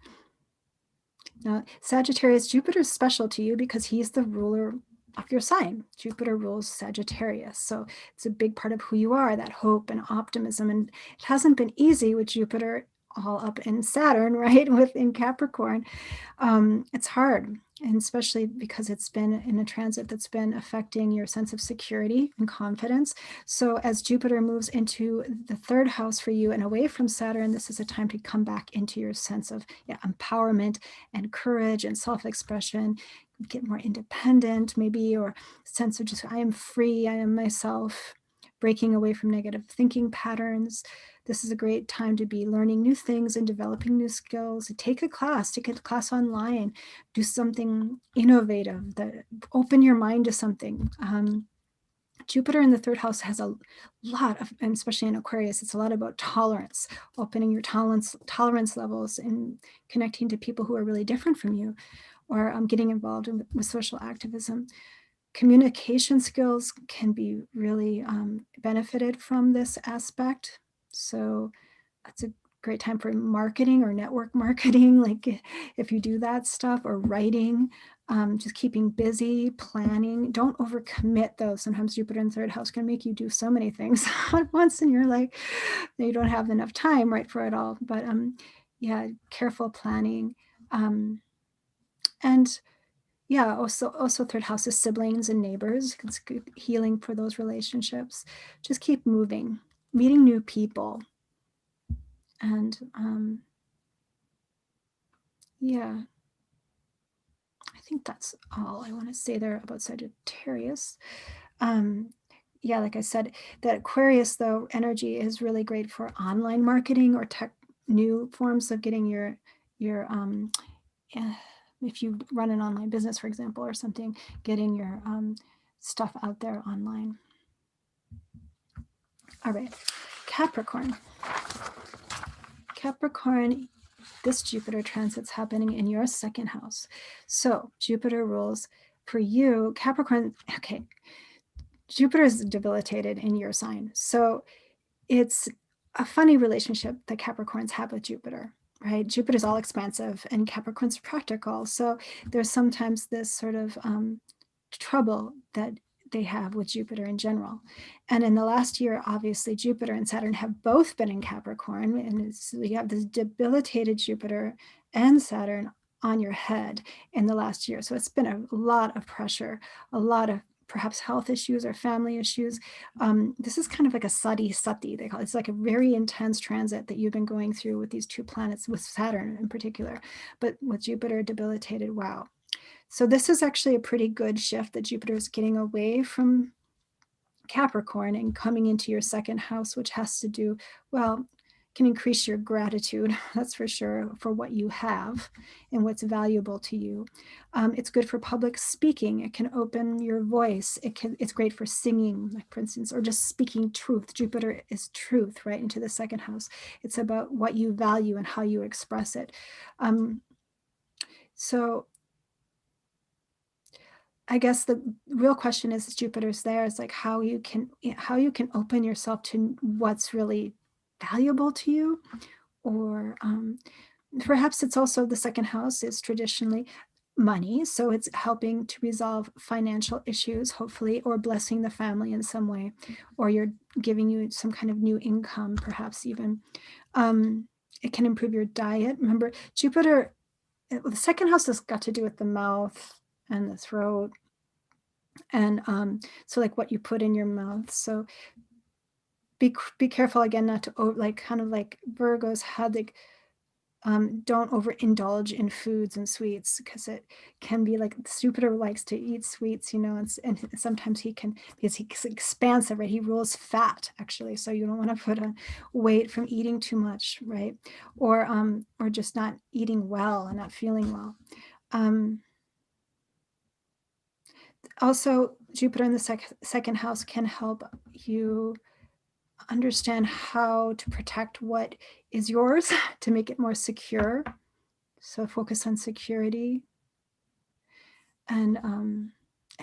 Speaker 1: Now, Sagittarius, Jupiter is special to you because he's the ruler of your sign. Jupiter rules Sagittarius. So it's a big part of who you are, that hope and optimism. And it hasn't been easy with Jupiter all up in Saturn, right? Within Capricorn. It's hard. And especially because it's been in a transit that's been affecting your sense of security and confidence. So as Jupiter moves into the third house for you and away from Saturn, this is a time to come back into your sense of empowerment and courage and self-expression, get more independent maybe, or sense of just, I am free, I am myself, breaking away from negative thinking patterns. This is a great time to be learning new things and developing new skills. Take a class online, do something innovative, that open your mind to something. Jupiter in the third house has a lot of, and especially in Aquarius, it's a lot about tolerance, opening your tolerance levels and connecting to people who are really different from you, or getting involved with social activism. Communication skills can be really benefited from this aspect. So that's a great time for marketing or network marketing, like if you do that stuff, or writing, just keeping busy, planning. Don't overcommit though. Sometimes Jupiter in third house can make you do so many things at once and you're like, you don't have enough time, right, for it all. But yeah, careful planning. And yeah, also third house is siblings and neighbors. It's good healing for those relationships. Just keep moving, meeting new people. And yeah, I think that's all I want to say there about Sagittarius. Yeah, like I said, that Aquarius though energy is really great for online marketing or new forms of getting your if you run an online business, for example, or something, getting your stuff out there online. All right, Capricorn. Capricorn, this Jupiter transit's happening in your second house. So Jupiter rules for you, Capricorn. Okay, Jupiter is debilitated in your sign. So it's a funny relationship that Capricorns have with Jupiter, right? Jupiter's all expansive and Capricorn's practical. So there's sometimes this sort of trouble that they have with Jupiter in general. And in the last year, obviously, Jupiter and Saturn have both been in Capricorn. And you have this debilitated Jupiter and Saturn on your head in the last year. So it's been a lot of pressure, a lot of perhaps health issues or family issues. This is kind of like a sati, they call it. It's like a very intense transit that you've been going through with these two planets, with Saturn in particular, but with Jupiter debilitated, wow. So this is actually a pretty good shift that Jupiter is getting away from Capricorn and coming into your second house, which has to do, well, can increase your gratitude, that's for sure, for what you have and what's valuable to you. It's good for public speaking. It can open your voice. It's great for singing, like for instance, or just speaking truth. Jupiter is truth, right, into the second house. It's about what you value and how you express it. So I guess the real question is Jupiter's there. It's like how you can open yourself to what's really valuable to you, or perhaps it's also the second house is traditionally money, so it's helping to resolve financial issues, hopefully, or blessing the family in some way, or you're giving you some kind of new income, perhaps even. It can improve your diet. Remember, Jupiter, the second house has got to do with the mouth and the throat, and so like what you put in your mouth. So be careful again not to like kind of like Virgos had like don't overindulge in foods and sweets, because it can be like Jupiter likes to eat sweets, you know, and sometimes he can, because he's expansive, right? He rules fat actually, so you don't want to put on weight from eating too much, right? Or just not eating well and not feeling well. Also, Jupiter in the second house can help you understand how to protect what is yours to make it more secure. So focus on security. And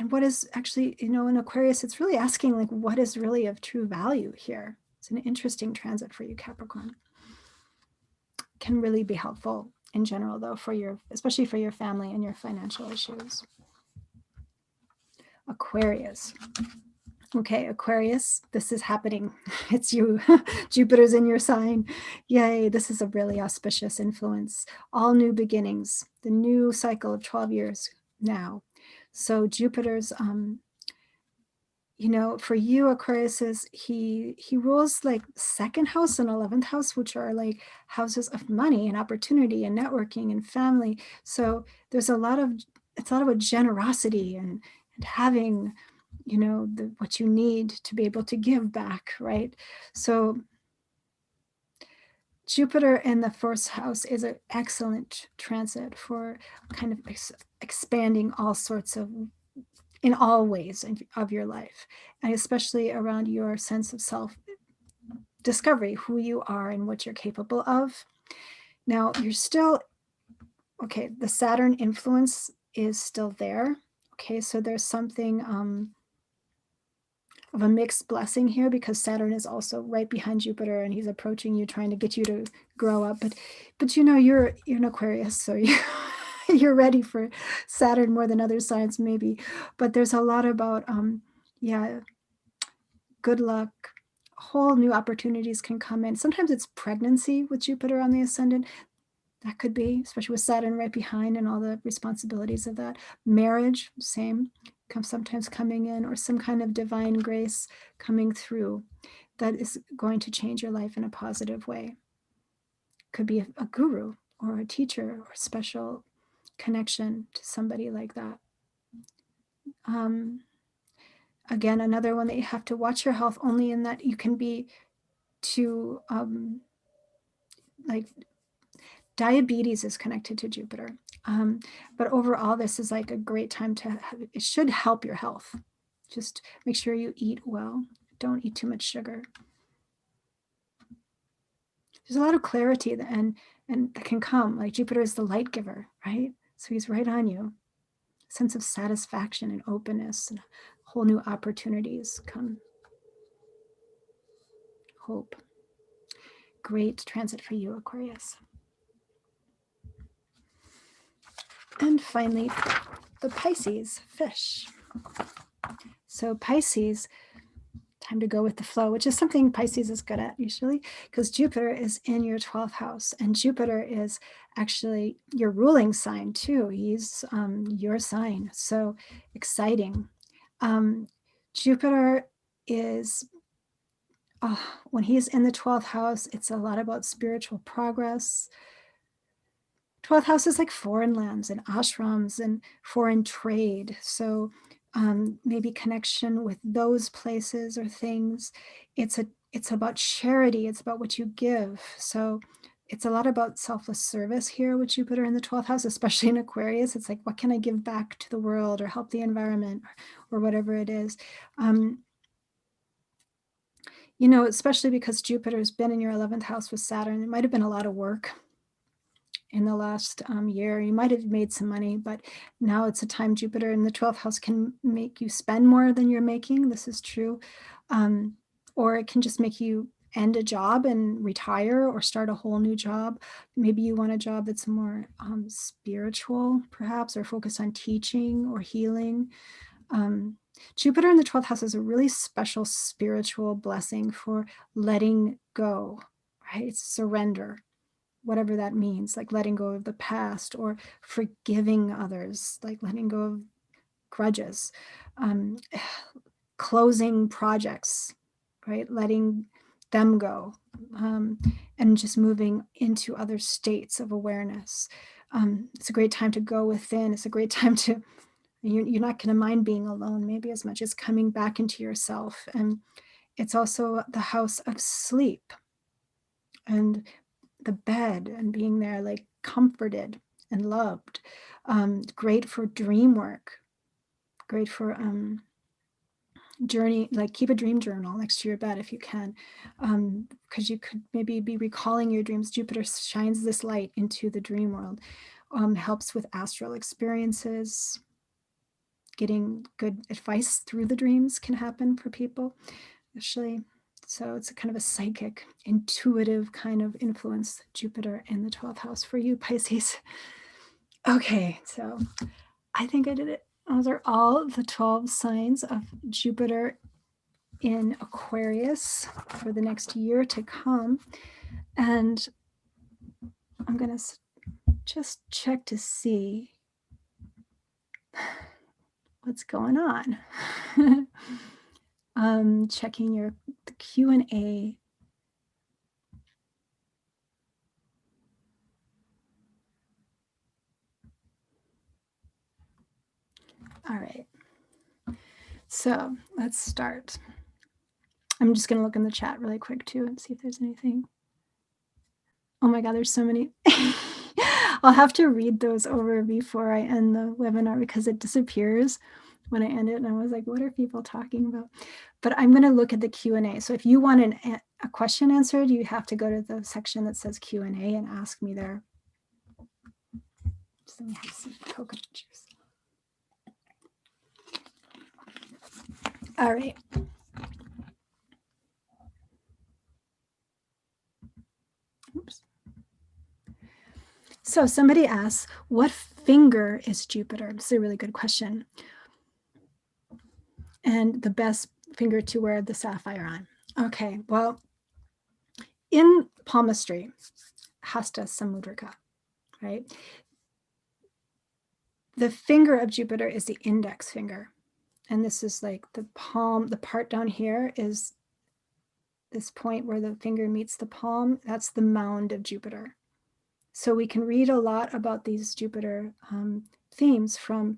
Speaker 1: what is actually, you know, in Aquarius, it's really asking like, what is really of true value here? It's an interesting transit for you, Capricorn. Can really be helpful in general, though, for especially for your family and your financial issues. Aquarius. Okay, Aquarius, this is happening. It's you. Jupiter's in your sign. Yay, this is a really auspicious influence. All new beginnings, the new cycle of 12 years now. So Jupiter's, you know, for you, Aquarius is, he rules like second house and 11th house, which are like houses of money and opportunity and networking and family. So there's a lot of, it's a lot about generosity and having, you know, what you need to be able to give back, right? So Jupiter in the first house is an excellent transit for kind of expanding all sorts of, in all ways of your life, and especially around your sense of self discovery, who you are and what you're capable of. Now you're still, okay, the Saturn influence is still there. Okay, so there's something of a mixed blessing here, because Saturn is also right behind Jupiter and he's approaching you, trying to get you to grow up. But you know, you're an Aquarius, so you're ready for Saturn more than other signs maybe. But there's a lot about yeah, good luck, whole new opportunities can come in. Sometimes it's pregnancy with Jupiter on the ascendant. That could be, especially with Saturn right behind and all the responsibilities of that. Marriage, same, sometimes coming in, or some kind of divine grace coming through that is going to change your life in a positive way. Could be a guru or a teacher or a special connection to somebody like that. Again, another one that you have to watch your health, only in that you can be too like diabetes is connected to Jupiter. But overall, this is like a great time to have, it should help your health. Just make sure you eat well. Don't eat too much sugar. There's a lot of clarity and that can come. Like Jupiter is the light giver, right? So he's right on you. Sense of satisfaction and openness and whole new opportunities come. Hope. Great transit for you, Aquarius. And finally, the Pisces, fish. So Pisces, time to go with the flow, which is something Pisces is good at usually, because Jupiter is in your 12th house, and Jupiter is actually your ruling sign too. He's your sign. So exciting. Jupiter is, when he's in the 12th house, it's a lot about spiritual progress. 12th house is like foreign lands and ashrams and foreign trade. So maybe connection with those places or things. It's about charity. It's about what you give. So it's a lot about selfless service here with Jupiter in the 12th house, especially in Aquarius. It's like, what can I give back to the world or help the environment or whatever it is. You know, especially because Jupiter's been in your 11th house with Saturn, it might have been a lot of work in the last year. You might have made some money, but now it's a time Jupiter in the 12th house can make you spend more than you're making. This is true. Or it can just make you end a job and retire or start a whole new job. Maybe you want a job that's more spiritual, perhaps, or focused on teaching or healing. Jupiter in the 12th house is a really special spiritual blessing for letting go, right? It's surrender, whatever that means, like letting go of the past or forgiving others, like letting go of grudges, closing projects, right? Letting them go, and just moving into other states of awareness. It's a great time to go within. It's a great time to, you're not going to mind being alone maybe as much as coming back into yourself. And it's also the house of sleep and the bed and being there like comforted and loved. Great for dream work, great for journey, like keep a dream journal next to your bed if you can, because you could maybe be recalling your dreams. Jupiter shines this light into the dream world, helps with astral experiences. Getting good advice through the dreams can happen for people, actually. So it's a kind of a psychic, intuitive kind of influence, Jupiter in the 12th house for you, Pisces. Okay, so I think I did it Those are all the 12 signs of Jupiter in Aquarius for the next year to come. And I'm going to just check to see what's going on. Checking your Q&A. All right. So let's start. I'm just going to look in the chat really quick too and see if there's anything. Oh my God, there's so many. I'll have to read those over before I end the webinar because it disappears when I end it. And I was like, what are people talking about? But I'm going to look at the Q&A. So if you want a question answered, you have to go to the section that says Q&A and ask me there. So let me have some coconut juice. All right. Oops. So somebody asks, what finger is Jupiter? This is a really good question. And the best finger to wear the sapphire on. Okay, well, in palmistry, Hasta Samudrika, right? The finger of Jupiter is the index finger. And this is like the palm, the part down here is this point where the finger meets the palm. That's the mound of Jupiter. So we can read a lot about these Jupiter themes from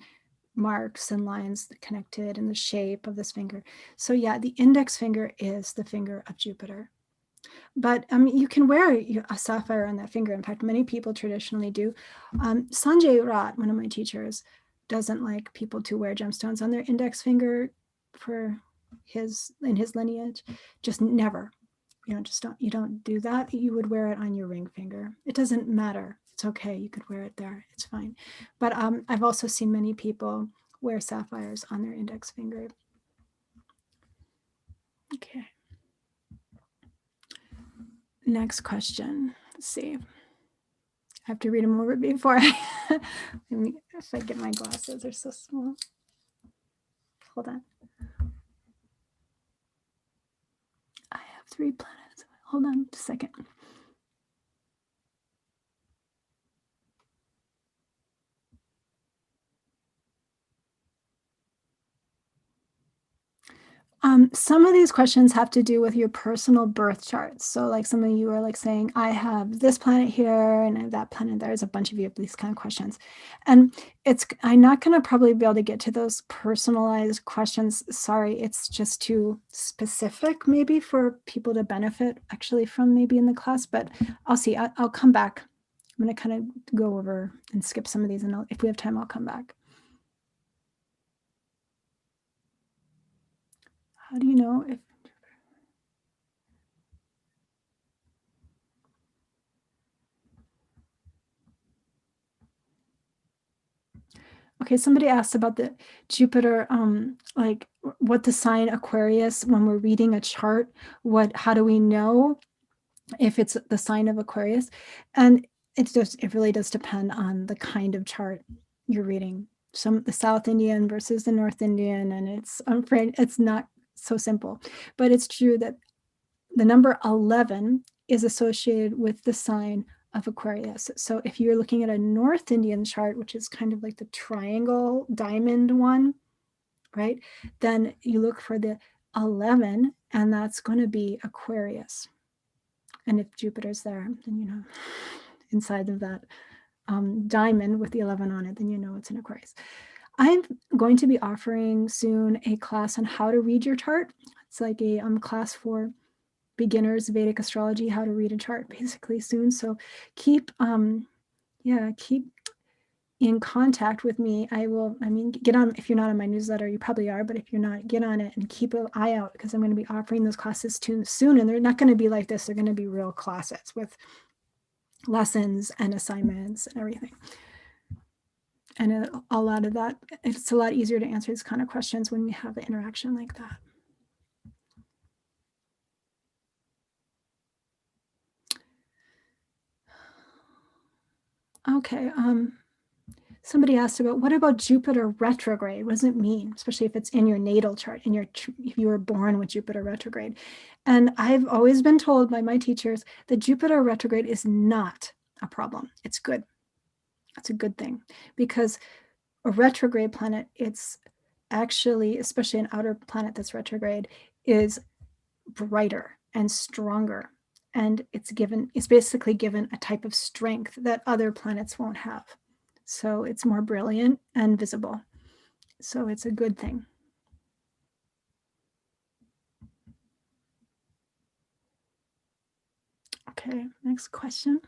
Speaker 1: marks and lines connected and the shape of this finger. So yeah, the index finger is the finger of Jupiter. But you can wear a sapphire on that finger. In fact, many people traditionally do. Sanjay Rat, one of my teachers, doesn't like people to wear gemstones on their index finger in his lineage. Just never. You don't do that. You would wear it on your ring finger. It doesn't matter. It's okay. You could wear it there. It's fine. But I've also seen many people wear sapphires on their index finger. Okay. Next question. Let's see. I have to read them over before if I get my glasses, they're so small. Hold on. I have 3 planets. Hold on just a second. Some of these questions have to do with your personal birth charts. So like some of you are like saying, I have this planet here and I have that planet. There's a bunch of you have these kind of questions. And I'm not going to probably be able to get to those personalized questions. Sorry, it's just too specific maybe for people to benefit actually from maybe in the class, but I'll see. I'll come back. I'm going to kind of go over and skip some of these, and if we have time, I'll come back. How do you know if... Okay, somebody asked about the Jupiter, like what the sign Aquarius, when we're reading a chart, how do we know if it's the sign of Aquarius? And it really does depend on the kind of chart you're reading. The South Indian versus the North Indian, and I'm afraid it's not so simple, but it's true that the number 11 is associated with the sign of Aquarius. So if you're looking at a North Indian chart, which is kind of like the triangle diamond one, right? Then you look for the 11, and that's going to be Aquarius. And if Jupiter's there, then inside of that diamond with the 11 on it, then it's an Aquarius. I'm going to be offering soon a class on how to read your chart. It's like a class for beginners Vedic astrology, how to read a chart, basically soon. So keep in contact with me. Get on. If you're not on my newsletter, you probably are, but if you're not, get on it and keep an eye out, because I'm going to be offering those classes soon. And they're not going to be like this. They're going to be real classes with lessons and assignments and everything. And a lot of that, it's a lot easier to answer these kind of questions when we have the interaction like that. Okay. Somebody asked about, what about Jupiter retrograde? What does it mean? Especially if it's in your natal chart, if you were born with Jupiter retrograde. And I've always been told by my teachers that Jupiter retrograde is not a problem. It's good. It's a good thing, because a retrograde planet, it's actually, especially an outer planet that's retrograde, is brighter and stronger. And it's basically given a type of strength that other planets won't have. So it's more brilliant and visible. So it's a good thing. Okay, next question.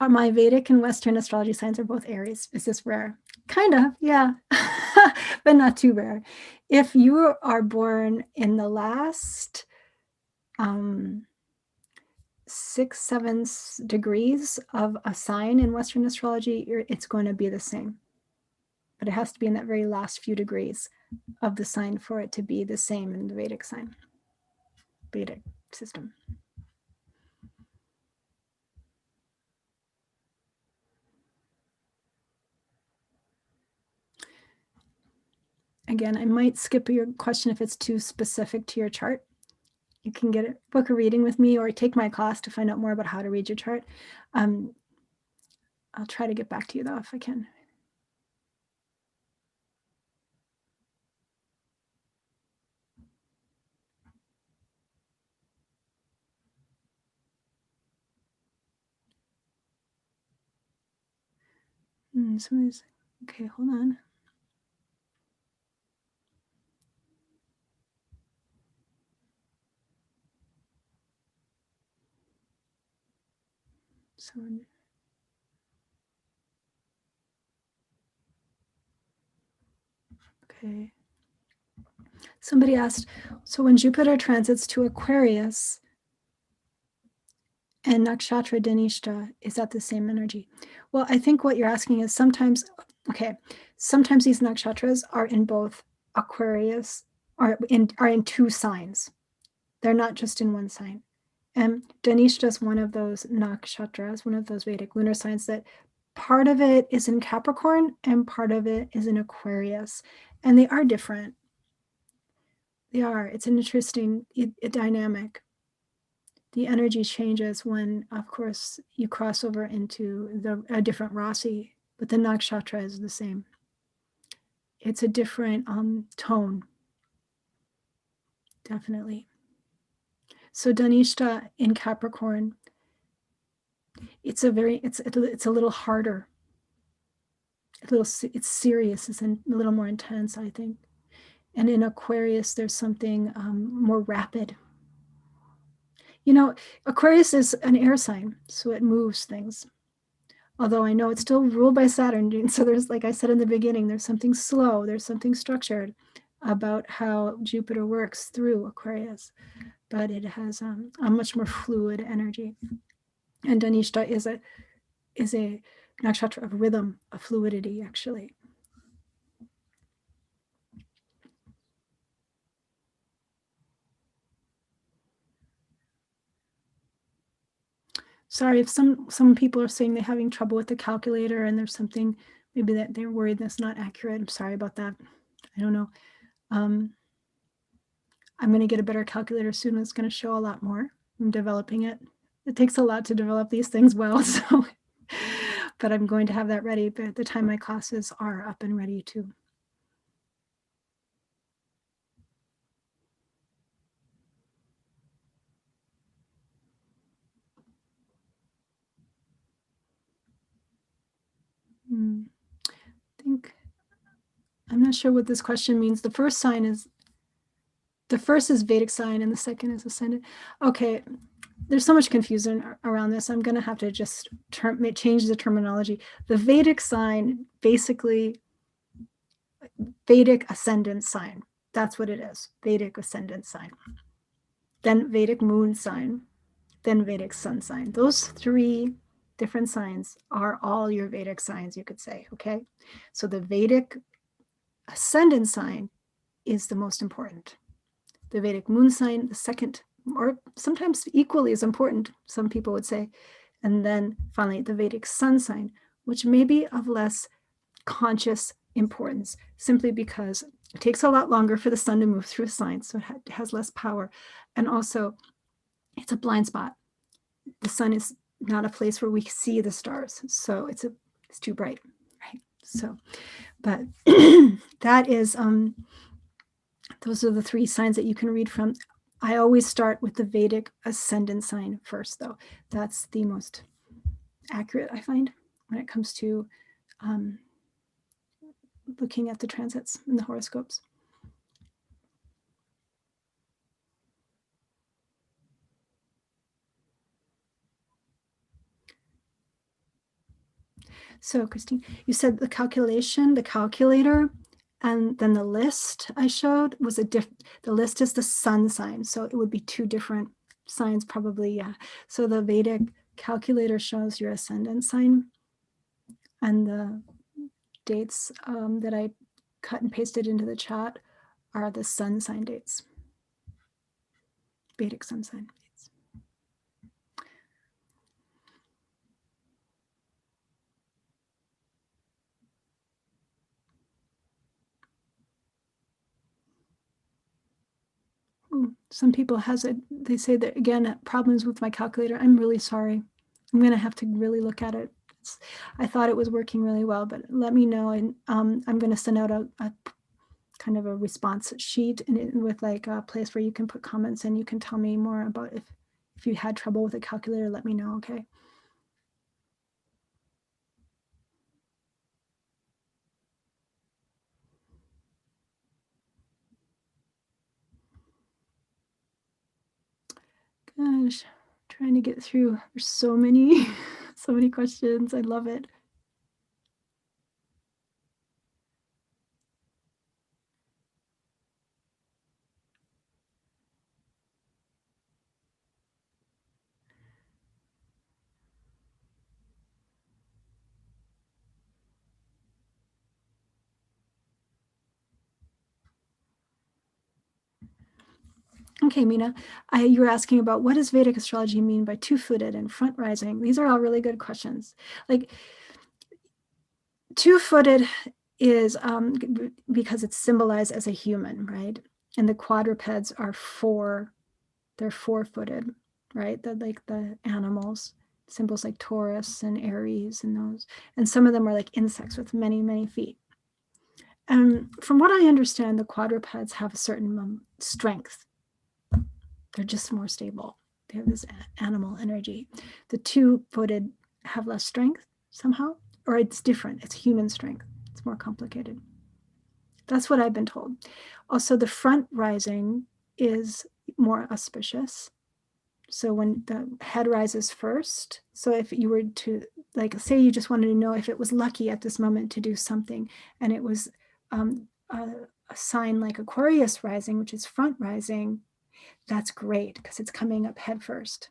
Speaker 1: My Vedic and Western astrology signs are both Aries. Is this rare? Kind of, yeah, but not too rare. If you are born in the last 6, 7 degrees of a sign in Western astrology, it's going to be the same. But it has to be in that very last few degrees of the sign for it to be the same in the Vedic sign, Vedic system. Again, I might skip your question if it's too specific to your chart. You can book a reading with me or take my class to find out more about how to read your chart. I'll try to get back to you though, if I can. Okay, hold on. Okay. Somebody asked, so when Jupiter transits to Aquarius and Nakshatra Dhanishta, is that the same energy? Well, I think what you're asking is sometimes these nakshatras are in both Aquarius, are in 2 signs. They're not just in 1 sign. And Dhanishta is one of those nakshatras, one of those Vedic lunar signs that part of it is in Capricorn and part of it is in Aquarius. And they are different. They are. It's an interesting dynamic. The energy changes when, of course, you cross over into a different Rasi, but the nakshatra is the same. It's a different tone, definitely. So Dhanishta in Capricorn, it's a little harder. It's serious. It's a little more intense, I think. And in Aquarius, there's something more rapid. Aquarius is an air sign, so it moves things. Although I know it's still ruled by Saturn. So there's, like I said in the beginning, there's something slow, there's something structured about how Jupiter works through Aquarius. But it has a much more fluid energy. And Dhanishta is a nakshatra of rhythm, of fluidity, actually. Sorry if some people are saying they're having trouble with the calculator and there's something maybe that they're worried that's not accurate. I'm sorry about that. I don't know. I'm going to get a better calculator soon. It's going to show a lot more. I'm developing it. It takes a lot to develop these things well, so but I'm going to have that ready by the time my classes are up and ready too. I'm not sure what this question means. The first is Vedic sign and the second is ascendant. Okay, there's so much confusion around this. I'm going to have to just change the terminology. The Vedic sign, basically, Vedic ascendant sign. That's what it is. Vedic ascendant sign. Then Vedic moon sign. Then Vedic sun sign. Those 3 different signs are all your Vedic signs, you could say. Okay, so the Vedic ascendant sign is the most important. The Vedic moon sign, the second, or sometimes equally as important, some people would say. And then finally, the Vedic sun sign, which may be of less conscious importance, simply because it takes a lot longer for the sun to move through a sign, so it has less power. And also, it's a blind spot. The sun is not a place where we see the stars, so it's too bright, right? So, but that is those are the 3 signs that you can read from. I always start with the Vedic ascendant sign first, though. That's the most accurate, I find, when it comes to looking at the transits in the horoscopes. So, Christine, you said the calculator, and then the list I showed was the list is the sun sign. So it would be 2 different signs probably, yeah. So the Vedic calculator shows your ascendant sign, and the dates that I cut and pasted into the chat are the sun sign dates, Vedic sun sign dates. Some people they say that, again, problems with my calculator. I'm really sorry. I'm going to have to really look at it. I thought it was working really well, but let me know. And I'm going to send out a kind of a response sheet with like a place where you can put comments, and you can tell me more about if you had trouble with a calculator. Let me know, okay? Gosh, trying to get through. There's so many, so many questions. I love it. Okay, Mina, you were asking about what does Vedic astrology mean by 2-footed and front rising? These are all really good questions. Like, 2-footed is because it's symbolized as a human, right? And the quadrupeds are they're 4-footed, right? They're like the animals, symbols like Taurus and Aries and those. And some of them are like insects with many, many feet. And from what I understand, the quadrupeds have a certain strength. They're just more stable. They have this animal energy. The 2-footed have less strength somehow, or it's different. It's human strength. It's more complicated. That's what I've been told. Also, the front rising is more auspicious. So when the head rises first, so if you were to, like, say you just wanted to know if it was lucky at this moment to do something, and it was a sign like Aquarius rising, which is front rising, that's great because it's coming up head first,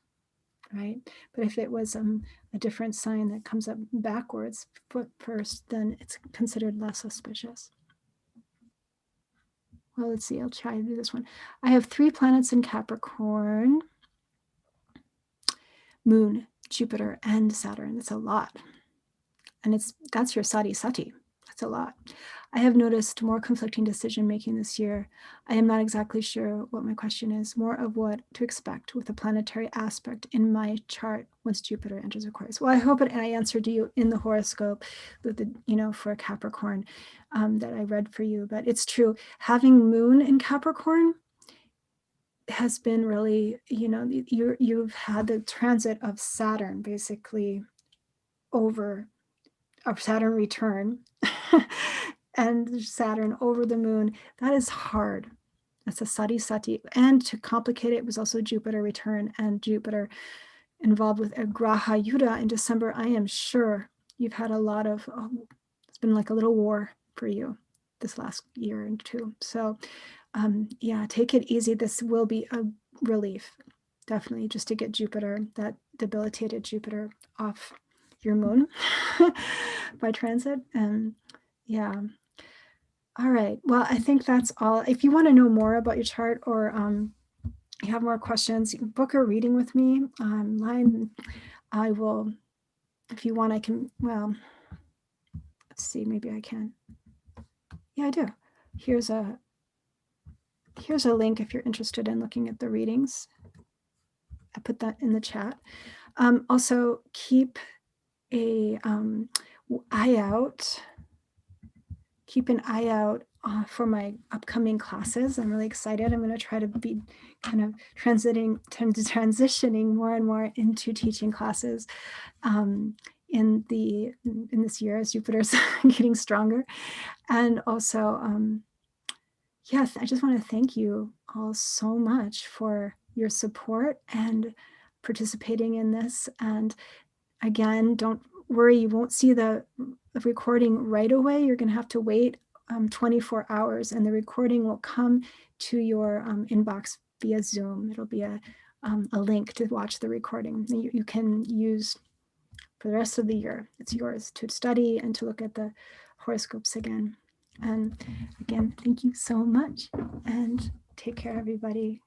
Speaker 1: right? But if it was a different sign that comes up backwards, foot first, then it's considered less auspicious. Well, let's see. I'll try to do this one. I have 3 planets in Capricorn: Moon, Jupiter, and Saturn. That's a lot. And that's your sati sati. That's a lot. I have noticed more conflicting decision making this year. I am not exactly sure what my question is, more of what to expect with a planetary aspect in my chart once Jupiter enters Aquarius. Well, I hope I answered you in the horoscope with for a Capricorn that I read for you. But it's true. Having Moon in Capricorn has been really, you've had the transit of Saturn basically over, of Saturn return and Saturn over the moon. That is hard. That's a sati sati. And to complicate it, it was also Jupiter return and Jupiter involved with a Graha Yuddha in December. I am sure you've had a lot of, it's been like a little war for you this last year and 2. So yeah, take it easy. This will be a relief, definitely, just to get Jupiter, that debilitated Jupiter, off your moon by transit. And yeah, All right. Well, I think that's all. If you want to know more about your chart, or you have more questions, you can book a reading with me online. I will, if you want, I can, well, let's see, maybe I can. Yeah, I do. Here's a link if you're interested in looking at the readings. I put that in the chat. Also, keep a eye out. Keep an eye out for my upcoming classes. I'm really excited. I'm going to try to be kind of transitioning more and more into teaching classes in this year as Jupiter's getting stronger. And also, yes, I just want to thank you all so much for your support and participating in this. And again, don't worry, you won't see the recording right away. You're going to have to wait 24 hours, and the recording will come to your inbox via Zoom. It'll be a link to watch the recording. You can use for the rest of the year. It's yours to study and to look at the horoscopes again. And again, thank you so much, and take care, everybody.